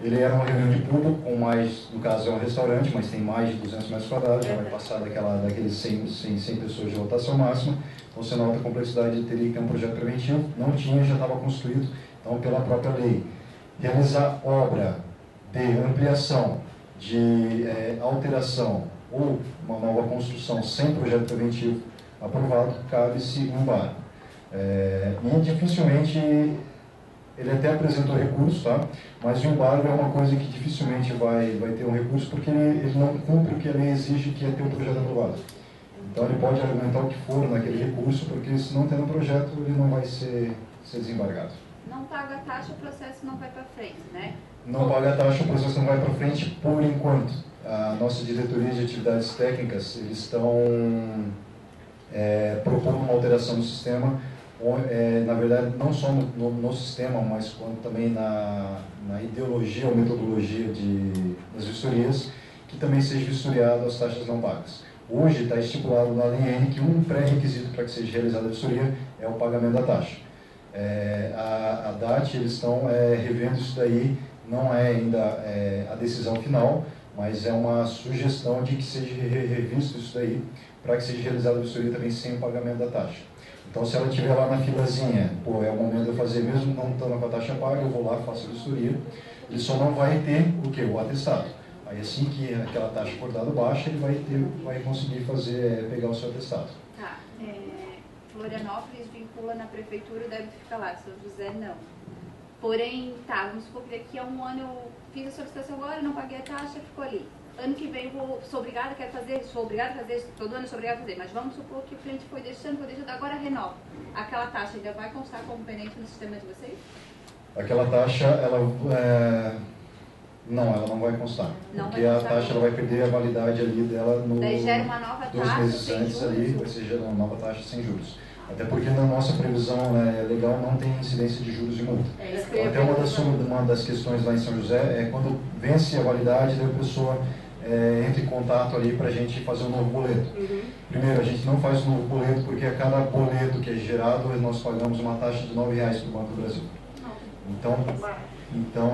Ele era uma reunião de público, com mais, no caso é um restaurante, mas tem mais de 200 metros quadrados, já vai passar daqueles 100 pessoas de lotação máxima. Então você nota a complexidade, teria que ter um projeto preventivo, não tinha, já estava construído, então pela própria lei. Realizar obra de ampliação, de alteração ou uma nova construção sem projeto preventivo aprovado, cabe-se um embargo. E dificilmente, ele até apresentou recurso, tá? Mas o embargo é uma coisa que dificilmente vai ter um recurso porque ele não cumpre o que a lei exige, que é ter um projeto aprovado. Então ele pode argumentar o que for naquele recurso, porque se não tem um projeto, ele não vai ser desembargado. Não paga a taxa, o processo não vai para frente, né? Não paga a taxa, o processo não vai para frente por enquanto. A nossa diretoria de atividades técnicas, eles estão propondo uma alteração no sistema, na verdade não só no sistema, mas quanto também na ideologia ou metodologia das vistorias, que também seja vistoriado as taxas não pagas. Hoje está estipulado na lei N que um pré-requisito para que seja realizada a vistoria é o pagamento da taxa. A DAT, eles estão revendo isso daí, não é ainda a decisão final, mas é uma sugestão de que seja revisto isso daí, para que seja realizada a vistoria também sem o pagamento da taxa. Então, se ela estiver lá na filazinha, é o momento de eu fazer, mesmo não estando com a taxa paga, eu vou lá, faço a vistoria, ele só não vai ter o quê? O atestado. Aí, assim que aquela taxa for dada baixa, ele vai conseguir pegar o seu atestado. Tá. Florianópolis vincula na prefeitura, deve ficar lá. São José, não. Porém, vamos supor que daqui a um ano eu fiz a solicitação agora, não paguei a taxa, ficou ali. Ano que vem eu sou obrigada a fazer, todo ano sou obrigada a fazer, mas vamos supor que o cliente foi deixando, agora renova. Aquela taxa ainda vai constar como pendente no sistema de vocês? Aquela taxa, não, ela não vai constar. Não porque vai a constar taxa vai perder a validade ali dela no daí gera uma nova 2 taxa meses sem antes juros. ali, vai ser gerada uma nova taxa sem juros. Até porque na nossa previsão legal não tem incidência de juros e multa. Então, até uma das questões lá em São José é quando vence a validade, daí a pessoa entra em contato ali para a gente fazer um novo boleto. Primeiro, a gente não faz um novo boleto porque a cada boleto que é gerado nós pagamos uma taxa de R$ 9,00 para o Banco do Brasil. Então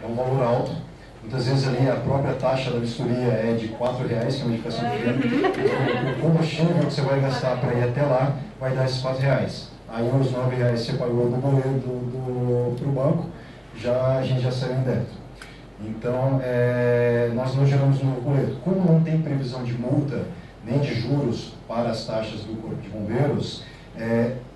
é um valor alto. Muitas vezes ali a própria taxa da vistoria é de R$ 4,00, que é uma indicação pequena. O combustível que você vai gastar para ir até lá vai dar esses R$ 4,00. Aí os R$ 9,00 você pagou do boleto para o banco, a gente já saiu em débito. Então, nós não geramos um novo boleto. Como não tem previsão de multa, nem de juros para as taxas do Corpo de Bombeiros,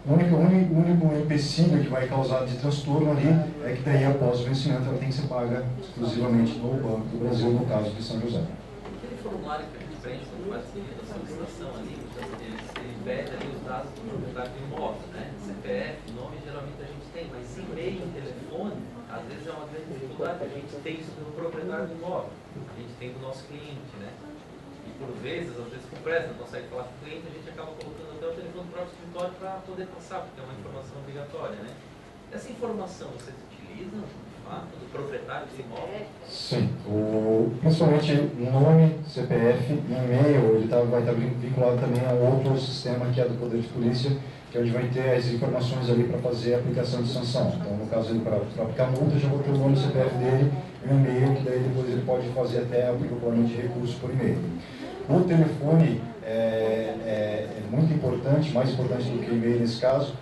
O único empecilho que vai causar de transtorno ali é que daí após o vencimento ela tem que ser paga exclusivamente no Banco do Brasil, no caso de São José. Aquele formulário que a gente preenche quando participa da solicitação ali, ele pede ali os dados do proprietário do imóvel, né? CPF, nome geralmente a gente tem, mas e-mail e telefone, às vezes é uma grande dificuldade, a gente tem isso do proprietário do imóvel, a gente tem do nosso cliente, né? E por vezes, às vezes com pressa, não consegue falar com o cliente, a gente acaba colocando até o telefone do próprio escritório para poder passar, porque é uma informação obrigatória, né? Essa informação vocês utilizam, do proprietário do imóvel? Sim, principalmente nome, CPF e e-mail, ele vai estar vinculado também a outro sistema que é do Poder de Polícia, que é onde vai ter as informações ali para fazer a aplicação de sanção. Então, no caso, para aplicar multa, já vou ter o nome e CPF dele e o e-mail, que daí depois ele pode fazer até o acoplamento de recursos por e-mail. O telefone é muito importante, mais importante do que o e-mail nesse caso,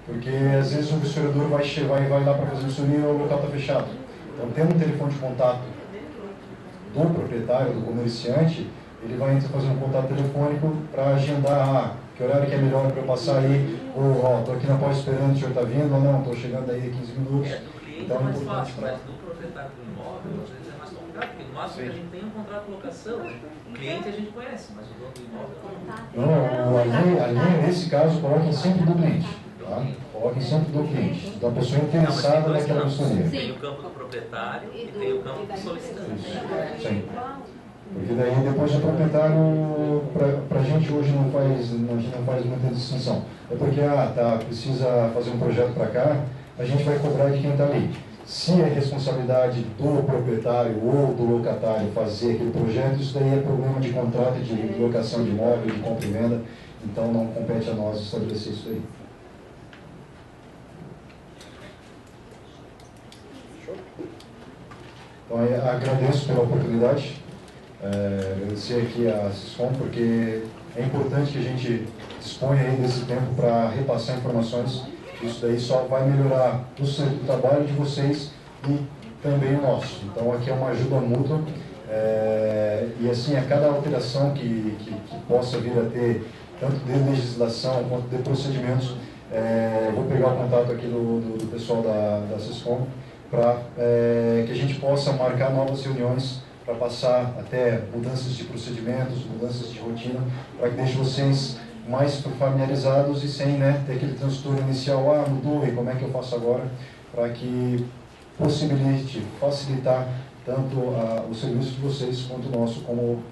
porque às vezes o vistoriador vai lá para fazer vistoria e o local está fechado. Então, tendo um telefone de contato do proprietário, do comerciante, ele vai fazer um contato telefônico para agendar que horário que é melhor para eu passar aí, ou estou aqui na porta esperando, o senhor está vindo, ou não, estou chegando aí 15 minutos. Do cliente então, é mais fácil, mas do proprietário do imóvel, às vezes é mais complicado, porque no máximo que a gente tem um contrato de locação, o cliente a gente conhece, mas o dono do imóvel não. Ali, nesse caso, coloquem sempre do cliente. Tá? Coloquem sempre do cliente, da pessoa interessada naquela vistoria. Tem o campo do proprietário e tem o campo do solicitante. Sim. Porque daí depois o proprietário, para a gente hoje não faz muita distinção. É porque, precisa fazer um projeto para cá, a gente vai cobrar de quem está ali. Se é responsabilidade do proprietário ou do locatário fazer aquele projeto, isso daí é problema de contrato, de locação de imóvel, de compra e venda, então não compete a nós estabelecer isso aí. Então, agradeço pela oportunidade. Agradecer aqui a Siscom, porque é importante que a gente disponha aí desse tempo para repassar informações. Isso daí só vai melhorar o trabalho de vocês e também o nosso. Então aqui é uma ajuda mútua e assim, a cada alteração que possa vir a ter, tanto de legislação quanto de procedimentos, vou pegar o contato aqui do pessoal da Siscom para que a gente possa marcar novas reuniões para passar até mudanças de procedimentos, mudanças de rotina, para que deixe vocês mais familiarizados e sem ter aquele transtorno inicial, mudou, e como é que eu faço agora, para que possibilite facilitar tanto o serviço de vocês quanto o nosso como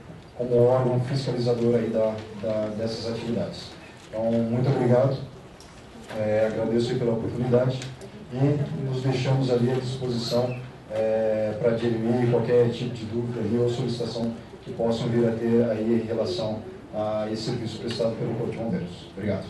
órgão fiscalizador aí dessas atividades. Então, muito obrigado, agradeço aí pela oportunidade e nos deixamos ali à disposição para dirimir qualquer tipo de dúvida ou solicitação que possam vir a ter aí em relação a esse serviço prestado pelo Corpo de Bombeiros. Obrigado.